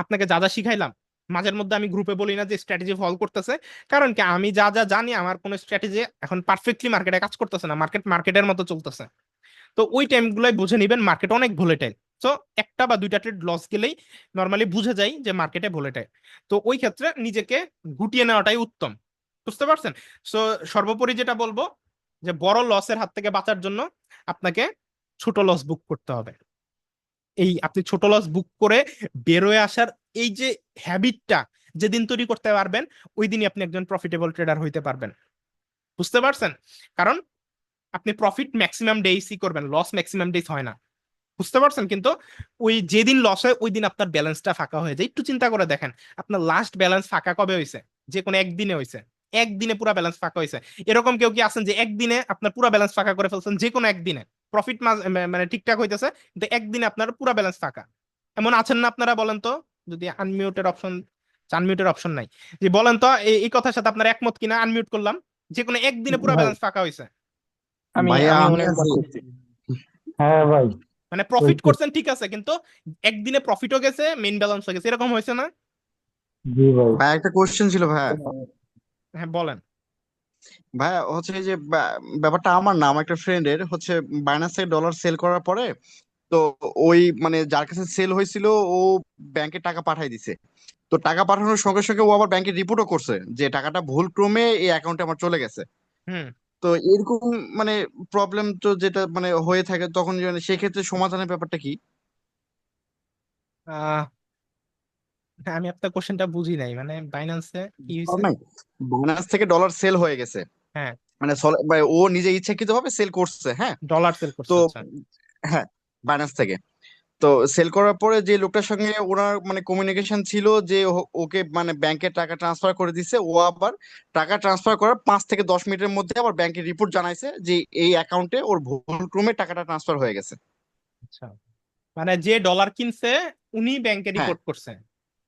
আপনাকে যা যা শিখাইলাম, মাঝের মধ্যে আমি গ্রুপে বলি না যে স্ট্র্যাটেজি ফল করতেছে, কারণ কি আমি যা যা জানি আমার কোনো স্ট্র্যাটেজি এখন পারফেক্টলি মার্কেটে কাজ করতেছে না, মার্কেটের মতো চলতেছে। তো ওই টাইমগুলোই বুঝে নিবেন মার্কেট অনেক ভোলেটাইল। তো একটা বা দুইটা ট্রেড লস গেলেই নর্মালি বুঝে যাই যে মার্কেটে ভোলেটাইল। তো ওই ক্ষেত্রে নিজেকে গুটিয়ে নেওয়াটাই উত্তম, বুঝতে পারছেন? সো সর্বোপরি যেটা বলবো, যে বড় লসের হাত থেকে বাঁচার জন্য আপনাকে ছোট লস বুক করতে হবে। এই আপনি ছোট লস বুক করে বেরোয় আসার এই যে হ্যাবিটটা যেদিন তৈরি করতে পারবেন, ওই দিনই আপনি একজন প্রফিটেবল ট্রেডার হইতে পারবেন, বুঝতে পারছেন? কারণ আপনি প্রফিট ম্যাক্সিমাম ডেইসই করবেন, লস ম্যাক্সিমাম ডেইস হয় না, বুঝতে পারছেন? কিন্তু ওই যেদিন লস হয় ওই দিন আপনার ব্যালেন্সটা ফাঁকা হয়ে যায়। একটু চিন্তা করে দেখেন, আপনার লাস্ট ব্যালেন্স ফাঁকা কবে হয়েছে? যে কোনো একদিনে হয়েছে, একদিনে পুরো ব্যালেন্স ফাঁকা হয়েছে। এরকম কেউ কি আছেন যে একদিনে আপনার পুরো ব্যালেন্স ফাঁকা করে ফেলছেন? যে কোনো একদিনে প্রফিট মানে ঠিকঠাক হইতেছে, কিন্তু একদিনে আপনার পুরো ব্যালেন্স ফাঁকা, এমন আছেন না আপনারা? বলেন তো, যদি আনমিউটের অপশন, আনমিউটের অপশন নাই, যে বলেন তো এই কথার সাথে আপনার একমত কিনা? আনমিউট করলাম, যে কোনো একদিনে পুরো ভাই ব্যালেন্স ফাঁকা হয়েছে। ভাইয়া আমি আমি অনেকবার আছি। করছি। হ্যাঁ ভাই, মানে প্রফিট হয়েছে। করছেন ঠিক আছে, কিন্তু একদিনে প্রফিটও গেছে, মেইন ব্যালেন্সও গেছে, এরকম হয়েছে না? জি ভাই। ভাই একটা কোশ্চেন ছিল ভাইয়া। হ্যাঁ বলেন। ভাইয়া হচ্ছে এই যে ব্যাপারটা আমার না, আমার একটা ফ্রেন্ডের হচ্ছে বাইনান্স থেকে ডলার সেল করার পরে, তো ওই মানে যার কাছে সেল হয়েছিল ও ব্যাংকে টাকা পাঠাই দিছে। তো টাকা পাঠানোর সঙ্গে সঙ্গে ও আবার ব্যাংকে রিপোর্টও করছে যে টাকাটা ভুল ক্রমে এই অ্যাকাউন্টে আমার চলে গেছে। হুম। তো এরকম মানে প্রবলেম তো যেটা মানে হয়ে থাকে তখন মানে সেক্ষেত্রে সমাধানের ব্যাপারটা কি? আহ আমি আপনার কোশ্চেনটা বুঝি নাই, মানে বাইন্যান্সে কি হয়েছে? নাই, বাইনান্স থেকে ডলার সেল হয়ে গেছে, হ্যাঁ, মানে মানে ও নিজে ইচ্ছাকৃত ভাবে সেল করছে, হ্যাঁ। ডলার সেল তো করছে, আচ্ছা। হ্যাঁ, বাইনান্স থেকে। তো সেল করার পরে যে লোকটার সঙ্গে ওনার মানে কমিউনিকেশন ছিল যে ওকে মানে ব্যাংকে টাকা ট্রান্সফার করে দিছে, ও আবার টাকা ট্রান্সফার করার 5 থেকে 10 মিনিটের মধ্যে আবার ব্যাংকে রিপোর্ট জানাইছে যে এই অ্যাকাউন্টে ওর ভুল ক্রমে টাকাটা ট্রান্সফার হয়ে গেছে। আচ্ছা, মানে যে ডলার কিনছে উনি ব্যাংকে হ্যাঁ, রিপোর্ট করছে।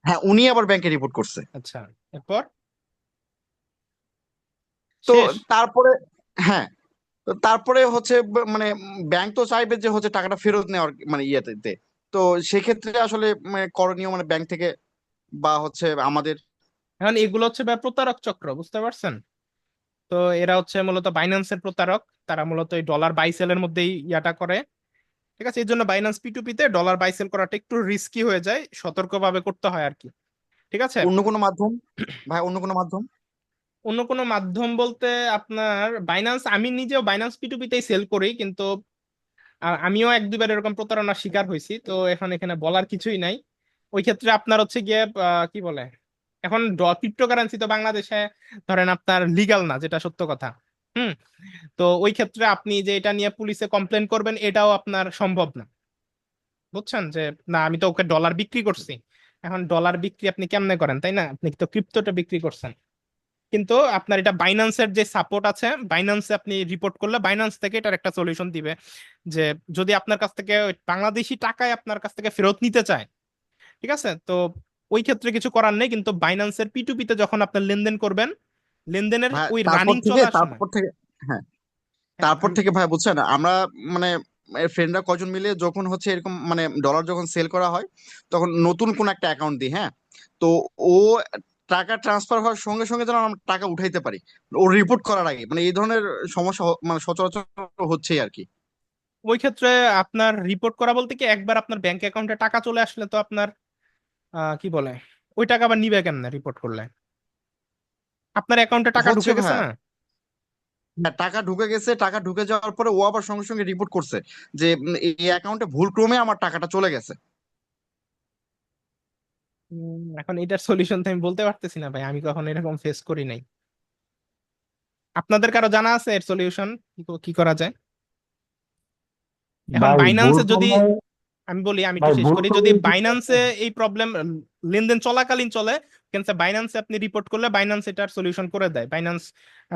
হ্যাঁ, উনি আবার ব্যাংকে রিপোর্ট করছে। আচ্ছা, এরপর তো শেষ? তারপরে হ্যাঁ, তো তারপরে হচ্ছে মানে ব্যাংক তো চাইবে যে হচ্ছে টাকাটা ফেরত নেওয়ার মানে ইয়েতে। তো সেক্ষেত্রে আসলে মানে করণীয় মানে ব্যাংক থেকে বা হচ্ছে আমাদের। এখন এগুলো হচ্ছে প্রতারক চক্র, বুঝতে পারছেন? তো এরা হচ্ছে মূলত বাইন্যান্সের প্রতারক, তারা মূলত এই ডলার বাই সেলের মধ্যেই ইয়াটা করে। ঠিক আছে, এই জন্য বাইন্যান্স পিটুপিতে ডলার বাই সেল করাটা একটু রিস্কি হয়ে যায়, সতর্কভাবে করতে হয় আর কি। ঠিক আছে। অন্য কোনো মাধ্যম, ভাই অন্য কোনো মাধ্যম? অন্য কোনো মাধ্যম বলতে আপনার বাইন্যান্স, আমি নিজেও বাইন্যান্স পিটুপিতেই সেল করি, কিন্তু আমিও এক দুইবার এরকম প্রতারণার শিকার হয়েছি। তো এখন এখানে বলার কিছুই নাই। ওই ক্ষেত্রে আপনার হচ্ছে গিয়ে কি বলে, এখন ক্রিপ্টোকারেন্সি তো বাংলাদেশে ধরেন আপনার লিগ্যাল না, যেটা সত্য কথা। হুম। তো ওই ক্ষেত্রে আপনি যে এটা নিয়ে পুলিশে কমপ্লেন করবেন, এটাও আপনার সম্ভব না, বুঝছেন? যে না, আমি তো ওকে ডলার বিক্রি করছি। এখন ডলার বিক্রি আপনি কেমনে করেন, তাই না? আপনি তো ক্রিপ্টোটা বিক্রি করছেন। কিন্তু আপনার এটা বাইন্যান্সের যে সাপোর্ট আছে, বাইন্যান্সে আপনি রিপোর্ট করলে বাইন্যান্স থেকে এটার একটা সলিউশন দিবে, যে যদি আপনার কাছ থেকে ওই বাংলাদেশি টাকায় আপনার কাছ থেকে ফেরত নিতে চায়, ঠিক আছে, তো ওই ক্ষেত্রে কিছু করার নেই। কিন্তু বাইন্যান্সের পিটুপিতে যখন আপনার লেনদেন করবেন, লেনদেনের ভাই ওই তারপর রানিং থেকে চলার সময়, তারপর থেকে হ্যাঁ, হ্যাঁ, তারপর থেকে ভাই বুঝছেন আমরা মানে ফ্রেন্ডরা কজন মিলে যখন হচ্ছে এরকম মানে ডলার যখন সেল করা হয় তখন নতুন কোন একটা অ্যাকাউন্ট দিই, হ্যাঁ। তো ও টাকা ট্রান্সফার হওয়ার সঙ্গে সঙ্গে যেন আমরা টাকা উঠাইতে পারি, ও রিপোর্ট করার আগে, মানে এই ধরনের সমস্যা মানে সচরাচর হচ্ছেই আর কি। ওই ক্ষেত্রে আপনার রিপোর্ট করা বলতে কি, একবার আপনার ব্যাংক অ্যাকাউন্টে টাকা চলে আসলে তো আপনার কি বলে, ওই টাকা আবার নিবে কেমনে রিপোর্ট করলে? আপনার অ্যাকাউন্টে টাকা হচ্ছে ঢুকে গেছে ভাই, না? হ্যাঁ, টাকা ঢুকে গেছে, টাকা ঢুকে যাওয়ার পরে ও আবার সঙ্গে সঙ্গে রিপোর্ট করছে যে এই অ্যাকাউন্টে ভুল ক্রমে আমার টাকাটা চলে গেছে। এখন এটার সলিউশন তো আমি বলতে পারতেছি না ভাই, আমি কখনো এরকম ফেস করি নাই। আপনাদের কারো জানা আছে এর সলিউশন কি করা যায়? এখন ভাই ভুল বাইন্যান্সে যদি করলে আমি ভাই একটু শেষ ভুল করি, যদি করলে কি বাইন্যান্সে এই প্রবলেম লেনদেন চলাকালীন চলে, কিন্তু বাইন্যান্সে আপনি রিপোর্ট করলে বাইন্যান্স এটার সলিউশন করে দেয়। বাইন্যান্স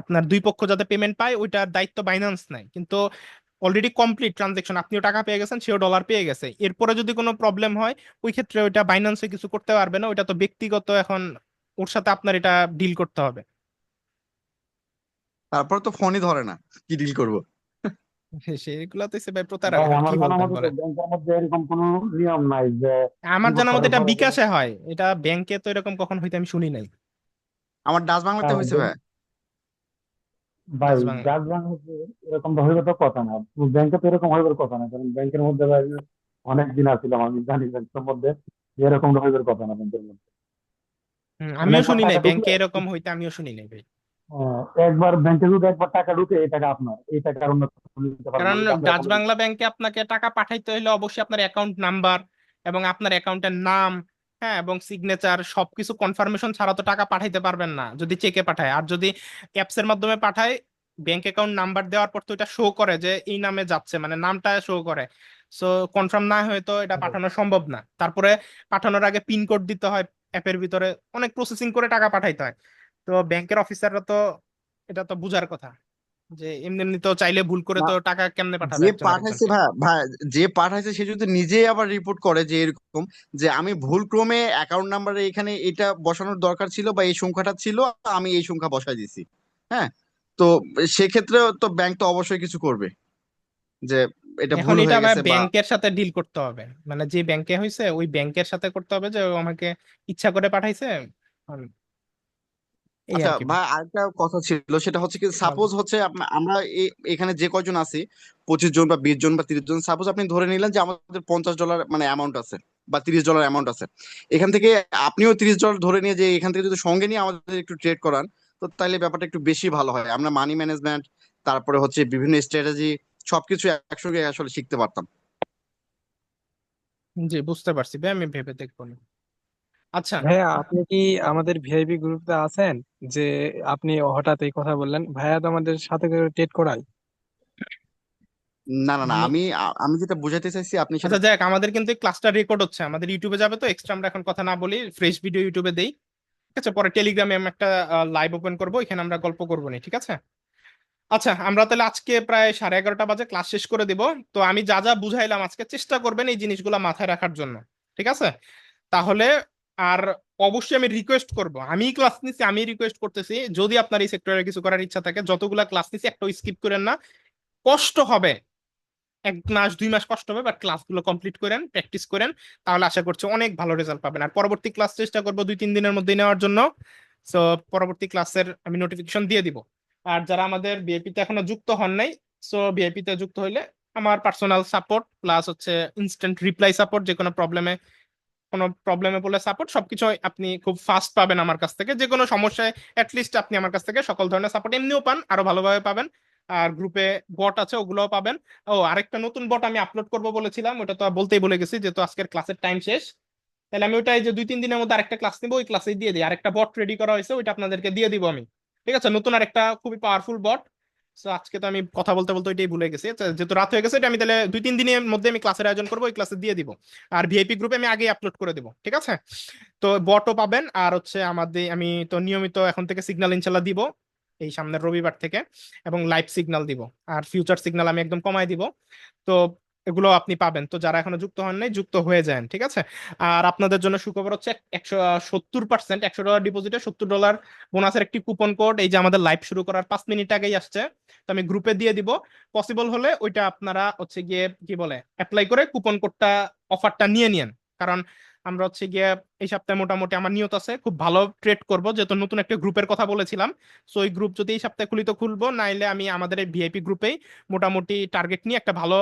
আপনার দুই পক্ষ যাতে পেমেন্ট পায় ওইটার দায়িত্ব বাইন্যান্স নাই, কিন্তু অলরেডি কমপ্লিট ট্রানজেকশন, আপনিও টাকা পেয়ে গেছেন, সেও ডলার পেয়ে গেছে, এরপরে যদি কোনো প্রবলেম হয় ওই ক্ষেত্রে ওইটা বাইন্যান্সে কিছু করতে পারবে না, ওইটা তো ব্যক্তিগত, এখন ওর সাথে আপনার এটা ডিল করতে হবে। তারপর তো ফোনই ধরে না, কি ডিল করব? সেগুলো তো ভাই ভাই প্রতারক, আর আমার কি জানা বলবেন মতে তো বলেন। ব্যাংকের মধ্যে এরকম কোনো নিয়ম নাই যে আমার রিপোর্ট জানা মতে করার এটা পরে বিকাশে হয়, এটা ব্যাংকে তো এরকম কখন হইতে আমি শুনি নাই। আমার ডাচ বাংলাতে হ্যাঁ, হয়েছে ভাই। ভাই ডাচ বাংলা। ডাক ব্যাংক হচ্ছে এরকম তো হইবার তো কথা না, ব্যাংকে তো এরকম হইবার কথা না, কারণ ব্যাংকের মধ্যে ভাই অনেক দিন আসছিলাম, আমি জানি ব্যাংকের মধ্যে যে এরকম হইবার কথা না ব্যাংকের মধ্যে। মানে আমিও একবার শুনি নাই টাকা ব্যাংকে ঢুকলে এরকম হইতে, আমিও শুনি নাই ভাই। একবার ব্যাংকে যদি একবার টাকা ঢুকে এই টাকা আপনার, এই টাকা অন্য কেউ নিতে পারবে না, কারণ যদি আমরা ডাচ অ্যাকাউন্টে বাংলা ব্যাংকে আপনাকে টাকা পাঠাইতে হলে অবশ্যই আপনার অ্যাকাউন্ট নাম্বার এবং আপনার অ্যাকাউন্টের নাম, হ্যাঁ, এবং সিগনেচার সবকিছু কনফার্মেশন ছাড়া তো টাকা পাঠাইতে পারবেন না যদি চেকে পাঠায়। আর যদি অ্যাপস এর মাধ্যমে পাঠায়, ব্যাংক অ্যাকাউন্ট নাম্বার দেওয়ার পর তো এটা শো করে যে এই নামে যাচ্ছে, মানে নামটা শো করে। সো কনফার্ম না হয়ে তো এটা পাঠানো সম্ভব না। তারপরে পাঠানোর আগে পিন কোড দিতে হয়, অ্যাপের ভিতরে অনেক প্রসেসিং করে টাকা পাঠাইতে হয়। তো ব্যাংকের অফিসাররা তো এটা তো বুঝার কথা, যে এমনি এমনি তো চাইলে ভুল করে না, তো টাকা কেমনে পাঠাবে যে একজন পাঠাইছে আরেকজনকে। ভাই ভাই, যে পাঠাইছে সে যদি নিজেই আবার রিপোর্ট করে যে এরকম, যে আমি ভুল ক্রমে অ্যাকাউন্ট নাম্বারে এখানে এটা বসানোর দরকার ছিল বা এই সংখ্যাটা ছিল, আমি এই সংখ্যা বসাই দিছি, হ্যাঁ, তো সেক্ষেত্রে তো ব্যাংক তো অবশ্যই কিছু করবে, যে এটা এখন ভুল এটা হয়ে আমার গেছে বা ব্যাংকের সাথে ডিল করতে হবে, মানে যে ব্যাংকে হয়েছে ওই ব্যাংকের সাথে করতে হবে যে ও আমাকে ইচ্ছা করে পাঠাইছে। উম, এই আচ্ছা আর কি ভাই। ভাই, আরেকটা কথা ছিল, সেটা হচ্ছে কি, বলেন। সাপোজ হচ্ছে আমরা এখানে যে কয়জন আছি, 25 জন বা 20 জন বা 30 জন, সাপোজ আপনি ধরে নিলেন যে আমাদের $50 মানে অ্যামাউন্ট আছে বা $30 অ্যামাউন্ট আছে, এখান থেকে আপনিও $30 ধরে নিয়ে যে এখান থেকে যদি সঙ্গে নিয়ে আমাদের একটু ট্রেড করান, তো তাইলে ব্যাপারটা একটু বেশি ভালো হয়, আমরা মানি ম্যানেজমেন্ট, তারপরে হচ্ছে বিভিন্ন স্ট্র্যাটেজি সবকিছু একসঙ্গে আসলে শিখতে পারতাম। জি, বুঝতে পারছি ভাই, আমি ভেবে দেখবো না। আচ্ছা। ভাইয়া আপনি কি আমাদের ভিআইপি গ্রুপে আছেন? যে আপনি হঠাৎ এই কথা বললেন, ভাইয়া তো আমাদের সাথে করে টেট করায়। না না না, আমি আমি যেটা বুঝাতে চাইছি আপনি সেটা। আচ্ছা যাক, আমাদের কিন্তু ক্লাসটা রেকর্ড হচ্ছে, আমাদের ইউটিউবে যাবে, তো এক্সট্রা আমরা এখন কথা না বলি, ফ্রেশ ভিডিও ইউটিউবে দেই। ঠিক আছে, পরে টেলিগ্রামে আমি একটা লাইভ ওপেন করবো, এখানে আমরা গল্প করবো নি, ঠিক আছে? আচ্ছা, আমরা তাহলে আজকে প্রায় 11:30 বাজে ক্লাস শেষ করে দিব। তো আমি যা যা বুঝাইলাম আজকে চেষ্টা করবেন এই জিনিসগুলো মাথায় রাখার জন্য, ঠিক আছে? তাহলে আর অবশ্যই আমি রিকোয়েস্ট করব, আমি ক্লাস নিছি, আমি রিকোয়েস্ট করতেছি, যদি আপনার এই সেক্টরে কিছু করার ইচ্ছা থাকে, যতগুলা ক্লাস নিছি একটা স্কিপ করেন না। কষ্ট হবে, 1 মাস 2 মাস কষ্ট হবে, বাট ক্লাসগুলো কমপ্লিট করেন, প্র্যাকটিস করেন, তাহলে আশা করছি অনেক ভালো রেজাল্ট পাবেন। আর পরবর্তী ক্লাস চেষ্টা করবো 2-3 দিনের মধ্যে নেওয়ার জন্য। সো পরবর্তী ক্লাসের আমি নোটিফিকেশন দিয়ে দিব। আর যারা আমাদের বিআইপি তে এখনো যুক্ত হন নাই, সো বিআইপি তে যুক্ত হইলে আমার পার্সোনাল সাপোর্ট প্লাস হচ্ছে ইনস্ট্যান্ট রিপ্লাই সাপোর্ট, যে কোনো প্রবলেমে পড়লে সাপোর্ট, সবকিছু আপনি খুব ফাস্ট পাবেন আমার কাছ থেকে। যে কোনো সমস্যায় অ্যাটলিস্ট আপনি আমার কাছ থেকে সকল ধরনের সাপোর্ট এমনিও পান, আরো ভালোভাবে পাবেন। আর গ্রুপে বট আছে, ওগুলোও পাবেন। ও, আরেকটা নতুন বট আমি আপলোড করব বলেছিলাম, ওটা তো বলতেই ভুলে গেছি, যেহেতু আজকের ক্লাসের টাইম শেষ। তাহলে আমি ওইটাই যে 2-3 দিনের মধ্যে আরেকটা ক্লাস নিবো, ওই ক্লাসে দিয়ে দিই, আরেকটা বট রেডি করা হয়েছে, ওইটা আপনাদেরকে দিয়ে দিব আমি। ঠিক আছে, নতুন আরেকটা খুবই পাওয়ারফুল বট। তো আজকে তো আমি কথা বলতে বলতে ওইটাই ভুলে গেছি। আচ্ছা, যেহেতু রাত হয়ে গেছে, এটা আমি তাহলে 2-3 দিনের মধ্যে আমি ক্লাসের আয়োজন করবো, ওই ক্লাসে দিয়ে দিব। আর ভিআইপি গ্রুপে আমি আগেই আপলোড করে দিব, ঠিক আছে? তো বটও পাবেন, আর হচ্ছে আমি তো নিয়মিত এখন থেকে সিগন্যাল ইনশাল্লাহ দিব এই সামনের রবিবার থেকে, এবং লাইভ সিগন্যাল দিব। আর ফিউচার সিগন্যাল আমি একদম কমাই দিব। তো এগুলো আপনি পাবেন, তো যারা এখনো যুক্ত হন নাই যুক্ত হয়ে যান, ঠিক আছে? আর আপনাদের জন্য সুখবর হচ্ছে 70%, $100 ডিপোজিটে $70 বোনাসের একটি কুপন কোড, এই যে আমাদের লাইভ শুরু করার 5 মিনিট আগেই আসছে, তো আমি গ্রুপে দিয়ে দিব। পসিবল হলে ওইটা আপনারা হচ্ছে গিয়ে কি বলে অ্যাপ্লাই করে কুপন কোডটা, অফারটা নিয়ে নিন। কারণ আমরা হচ্ছে গিয়ে এই সপ্তাহে মোটামুটি আমার নিয়ত আছে খুব ভালো ট্রেড করব, যেহেতু নতুন একটা গ্রুপের কথা বলেছিলাম। সো এই গ্রুপ যদি এই সপ্তাহে খুলি তো খুলবো, নাইলে আমি আমাদের এই ভিআইপি গ্রুপেই মোটামুটি টার্গেট নিয়ে একটা ভালো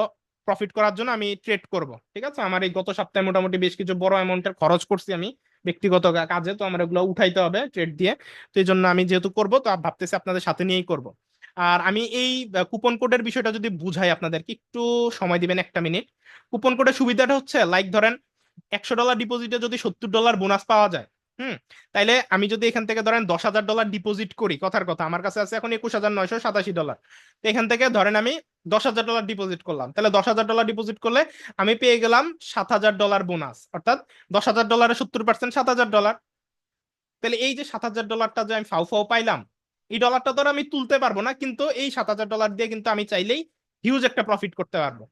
প্রফিট করার জন্য আমি ট্রেড করব, ঠিক আছে? আমার এই গত সপ্তাহে মোটামুটি বেশ কিছু বড় অ্যামাউন্টের খরচ করছি আমি ব্যক্তিগত কাজে, তো আমার এগুলো উঠাইতে হবে ট্রেড দিয়ে। তো এই জন্য আমি যেহেতু করব, তো ভাবতেছি আপনাদের সাথে নিয়েই করব। আর আমি এই কুপন কোডের বিষয়টা যদি বুঝাই আপনাদেরকে, একটু সময় দিবেন 1 মিনিট। কুপন কোডের সুবিধাটা হচ্ছে, লাইক ধরেন $100 ডিপোজিটে যদি $70 বোনাস পাওয়া যায়, হুম, তাইলে আমি যদি এখান থেকে ধরেন $10,000 ডিপোজিট করি, কথার কথা আমার কাছে আছে এখন $21,987, তো এখান থেকে ধরেন আমি $10,000 ডিপোজিট করলাম, তাহলে $10,000 ডিপোজিট করলে আমি পেয়ে গেলাম $7,000 বোনাস, অর্থাৎ $10,000 70% $7,000। তাহলে এই যে $7,000 যে আমি ফাউ ফাউ পাইলাম, এই ডলারটা তো আর আমি তুলতে পারবো না, কিন্তু এই $7,000 দিয়ে কিন্তু আমি চাইলেই হিউজ একটা প্রফিট করতে পারবো,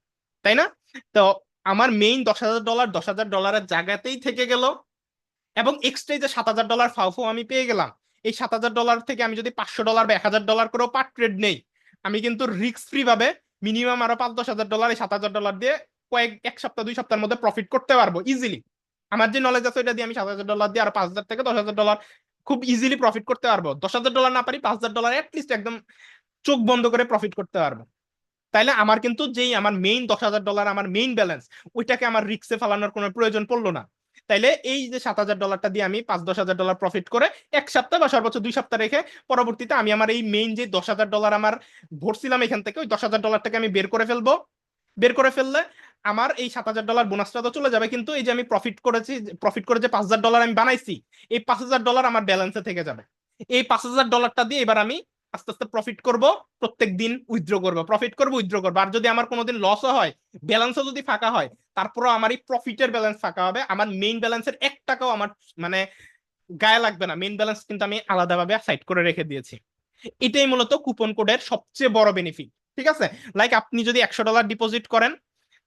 তাই না? তো আমার মেইন $10,000 জায়গাতেই থেকে গেল, এবং এক্সট্রা যে $7,000 ফাউ ফাউ আমি পেয়ে গেলাম, এই $7,000 থেকে আমি যদি $500 বা $1,000 করেও পার ট্রেড নেই, আমি কিন্তু রিস্ক ফ্রি ভাবে মিনিমাম আরো $5,000-10,000 এই $7,000 দিয়ে এক সপ্তাহ 2 সপ্তাহের মধ্যে প্রফিট করতে পারবো ইজিলি। আমার যে নলেজ আছে ওইটা দিয়ে আমি $7,000 দিয়ে আরো 5,000 থেকে $10,000 খুব ইজিলি প্রফিট করতে পারবো। $10,000 না পারি, $5,000 অ্যাটলিস্ট একদম চোখ বন্ধ করে প্রফিট করতে পারবো। তাইলে আমার কিন্তু যেই আমার মেইন $10,000 আমার মেইন ব্যালেন্স, ওইটাকে আমার রিস্কে ফেলানোর কোনো প্রয়োজন পড়লো না। তাইলে এই যে $7,000 দিয়ে আমি $5,000-10,000 প্রফিট করে এক সপ্তাহ বা সর্বোচ্চ 2 সপ্তাহ রেখে পরবর্তীতে আমি আমার এই মেইন যে $10,000 আমার ভরছিলাম এখান থেকে, ওই $10,000 আমি বের করে ফেলবো। বের করে ফেললে আমার এই $7,000 বোনাসটা তো চলে যাবে, কিন্তু এই যে আমি প্রফিট করেছি, প্রফিট করে যে $5,000 আমি বানাইছি, এই $5,000 আমার ব্যালেন্সে থেকে যাবে। এই $5,000 দিয়ে এবার আমি আস্তে আস্তে প্রফিট করব, প্রত্যেক দিন উইথড্র করব, প্রফিট করব, উইথড্র করবো। আর যদি আমার কোনোদিন লসও হয়, ব্যালেন্সও যদি ফাঁকা হয়, তারপরও আমার এই প্রফিটের ব্যালেন্স ফাঁকা হবে, আমার মেইন ব্যালেন্সের $1 আমার মানে গায়ে লাগবে না। মেইন ব্যালেন্স কিন্তু আমি আলাদাভাবে সাইড করে রেখে দিয়েছি। এটাই মূলত কুপন কোডের সবচেয়ে বড় বেনিফিট, ঠিক আছে? লাইক আপনি যদি $100 ডিপোজিট করেন,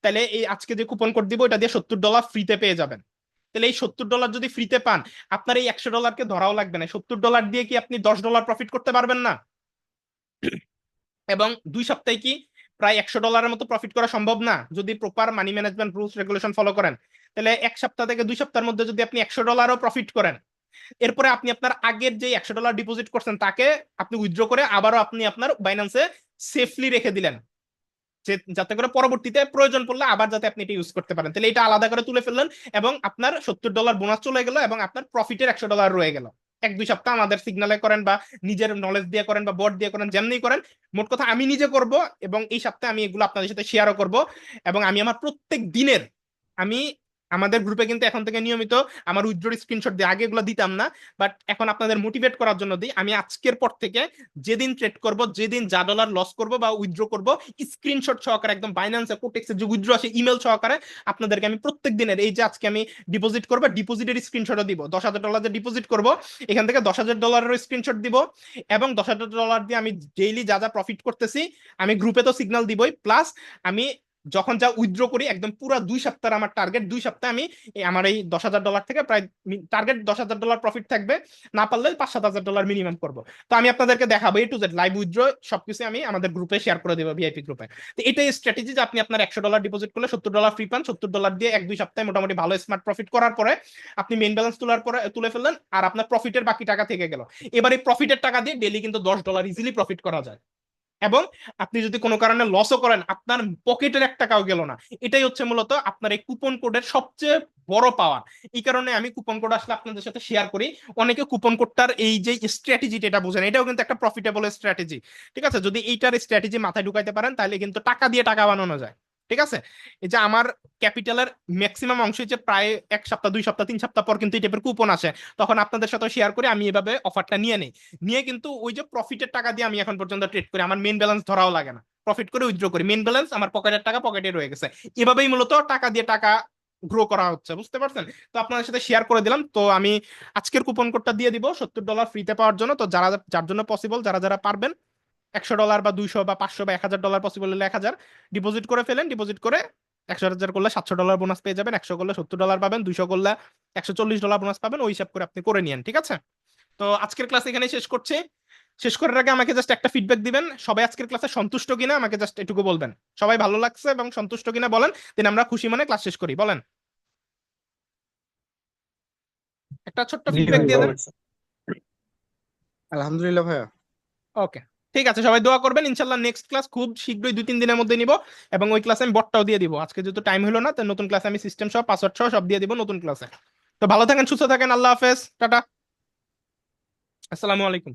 তাহলে এই আজকে যে কুপন কোড দিব এটা দিয়ে $70 ফ্রিতে পেয়ে যাবেন। তাহলে এই $70 যদি ফ্রিতে পান, আপনার এই $100 ধরাও লাগবে না। $70 দিয়ে কি আপনি $10 প্রফিট করতে পারবেন না? এবং 2 সপ্তাহে কি প্রায় $100 মতো প্রফিট করা সম্ভব না, যদি proper money management rules regulation follow করেন? তাহলে এক সপ্তাহ থেকে 2 সপ্তাহের মধ্যে যদি আপনি $100 প্রফিট করেন, এরপরে আপনি আপনার আগের যে $100 ডিপোজিট করছেন তাকে আপনি উইথড্র করে আবারও আপনি আপনার বাইন্যান্সে সেফলি রেখে দিলেন, যাতে করে পরবর্তীতে প্রয়োজন পড়লে আবার যাতে আপনি এটা ইউজ করতে পারেন। তাহলে এটা আলাদা করে তুলে ফেললেন এবং আপনার $70 বোনাস চলে গেল এবং আপনার প্রফিটের $100 রয়ে গেল। 1-2 সপ্তাহ আমাদের সিগনালে করেন বা নিজের নলেজ দিয়ে করেন বা বোর্ড দিয়ে করেন, যেমনি করেন, মোট কথা আমি নিজে করব এবং এই সপ্তাহে আমি এগুলো আপনাদের সাথে শেয়ারও করব। এবং আমি আমার প্রত্যেক দিনের, আমি আমাদের গ্রুপে কিন্তু এখন থেকে নিয়মিত আমার উইথড্রর স্ক্রিনশট দিই, আগে এগুলো দিতাম না, বাট এখন আপনাদের মোটিভেট করার জন্য দিই। আমি আজকের পর থেকে যেদিন ট্রেড করব, যেদিন যা ডলার লস করব বা উইথড্র করব, স্ক্রিনশট সহকারে একদম বাইন্যান্সে কোটেক্সের যে উইথড্র আসে ইমেল সহকারে আপনাদেরকে আমি প্রত্যেক দিনের, এই যে আজকে আমি ডিপোজিট করবো, ডিপোজিটের স্ক্রিনশটও দিব। $10,000 যে ডিপোজিট করব, এখান থেকে $10,000 স্ক্রিনশট দিব, এবং $10,000 দিয়ে আমি ডেইলি যা যা প্রফিট করতেছি আমি গ্রুপে তো সিগন্যাল দিবই, প্লাস আমি যখন যা উইথড্র করি একদম পুরো 2 সপ্তাহ আমার টার্গেট, 2 সপ্তাহে আমি আমার এই $10,000 থেকে প্রায় টার্গেট $10,000 প্রফিট থাকবে, না পারলে $5,000-7,000 মিনিমাম করবো। তো আমি আপনাদেরকে দেখাবো A to Z live withdraw সবকিছু আমি আমাদের গ্রুপে শেয়ার করে দেবো, ভিআইপি গ্রুপে। তো এটাই স্ট্র্যাটেজি যে আপনি আপনার $100 ডিপোজিট করলে $70 ফ্রি পান, $70 দিয়ে 1-2 সপ্তাহে মোটামুটি ভালো স্মার্ট প্রফিট করার পরে আপনি মেইন ব্যালেন্স তুলে ফেললেন, আর আপনার প্রফিটের বাকি টাকা থেকে গেল। এবার এই প্রফিটের টাকা দিয়ে ডেইলি কিন্তু $10 ইজিলি প্রফিট করা যায়, এবং আপনি যদি কোনো কারণে লসও করেন আপনার পকেটের $1 গেল না। এটাই হচ্ছে মূলত আপনার এই কুপন কোডের সবচেয়ে বড় পাওয়ার। এই কারণে আমি কুপন কোড আসলে আপনাদের সাথে শেয়ার করি। অনেকে কুপন কোডটার এই যে স্ট্র্যাটেজিটা এটা বোঝেন, এটাও কিন্তু একটা প্রফিটেবল স্ট্র্যাটেজি, ঠিক আছে? যদি এইটার স্ট্র্যাটেজি মাথায় ঢুকাইতে পারেন তাহলে কিন্তু টাকা দিয়ে টাকা বানানো যায়, ঠিক আছে? এই যে আমার ক্যাপিটালের ম্যাক্সিমাম অংশ যে প্রায় 1 সপ্তাহ 2 সপ্তাহ 3 সপ্তাহ পর কিন্তু এই টাইপের কুপন আসে, তখন আপনাদের সাথে শেয়ার করে আমি এভাবে অফারটা নিয়ে নেই, নিয়ে কিন্তু ওই যে প্রফিটের টাকা দিয়ে আমি এখন পর্যন্ত ট্রেড করি, আমার মেইন ব্যালেন্স ধরাও লাগে না, প্রফিট করে উইথড্র করি, মেইন ব্যালেন্স আমার পকেটের টাকা পকেটে রয়ে গেছে। এভাবেই মূলত টাকা দিয়ে টাকা গ্রো করা হচ্ছে, বুঝতে পারছেন? তো আপনাদের সাথে শেয়ার করে দিলাম। তো আমি আজকের কুপন কোডটা দিয়ে দিব $70 ফ্রিতে পাওয়ার জন্য। তো যারা যার জন্য পসিবল, যারা যারা পারবেন, $100 বা 200 বা 500 বা 1,000 পসিবল হলে 1,000 ডিপোজিট করে ফেলেন। ডিপোজিট করে 100,000 করলে $700 বোনাস পেয়ে যাবেন, 100 করলে $70 পাবেন, 200 করলে $140 বোনাস পাবেন। ওই হিসাব করে আপনি করে নিয়েন, ঠিক আছে? তো আজকের ক্লাস এখানেই শেষ করছি। শেষ করার আগে আমাকে জাস্ট একটা ফিডব্যাক দিবেন, সবাই আজকের ক্লাসে সন্তুষ্ট কিনা আমাকে জাস্ট এটুকু বলবেন। সবাই ভালো লাগছে এবং সন্তুষ্ট কিনা বলেন, দেন আমরা খুশি মনে ক্লাস শেষ করি। বলেন, একটা ছোট্ট জি ফিডব্যাক ভাই, দিয়ে ভালো দেন। লাগছে। আলহামদুলিল্লাহ ভাইয়া। ওকে, ঠিক আছে, সবাই দোয়া করবেন। ইনশাল্লাহ নেক্সট ক্লাস খুব শীঘ্রই 2-3 দিনের মধ্যে নিব, এবং ওই ক্লাসে আমি বটটাও দিয়ে দিব। আজকে যেহেতু টাইম হলো না, তো নতুন ক্লাসে আমি সিস্টেম সহ পাসওয়ার্ড সহ সব দিয়ে দিব নতুন ক্লাসে। তো ভালো থাকেন, সুস্থ থাকেন, আল্লাহ হাফেজ, টাটা, আসসালামু আলাইকুম।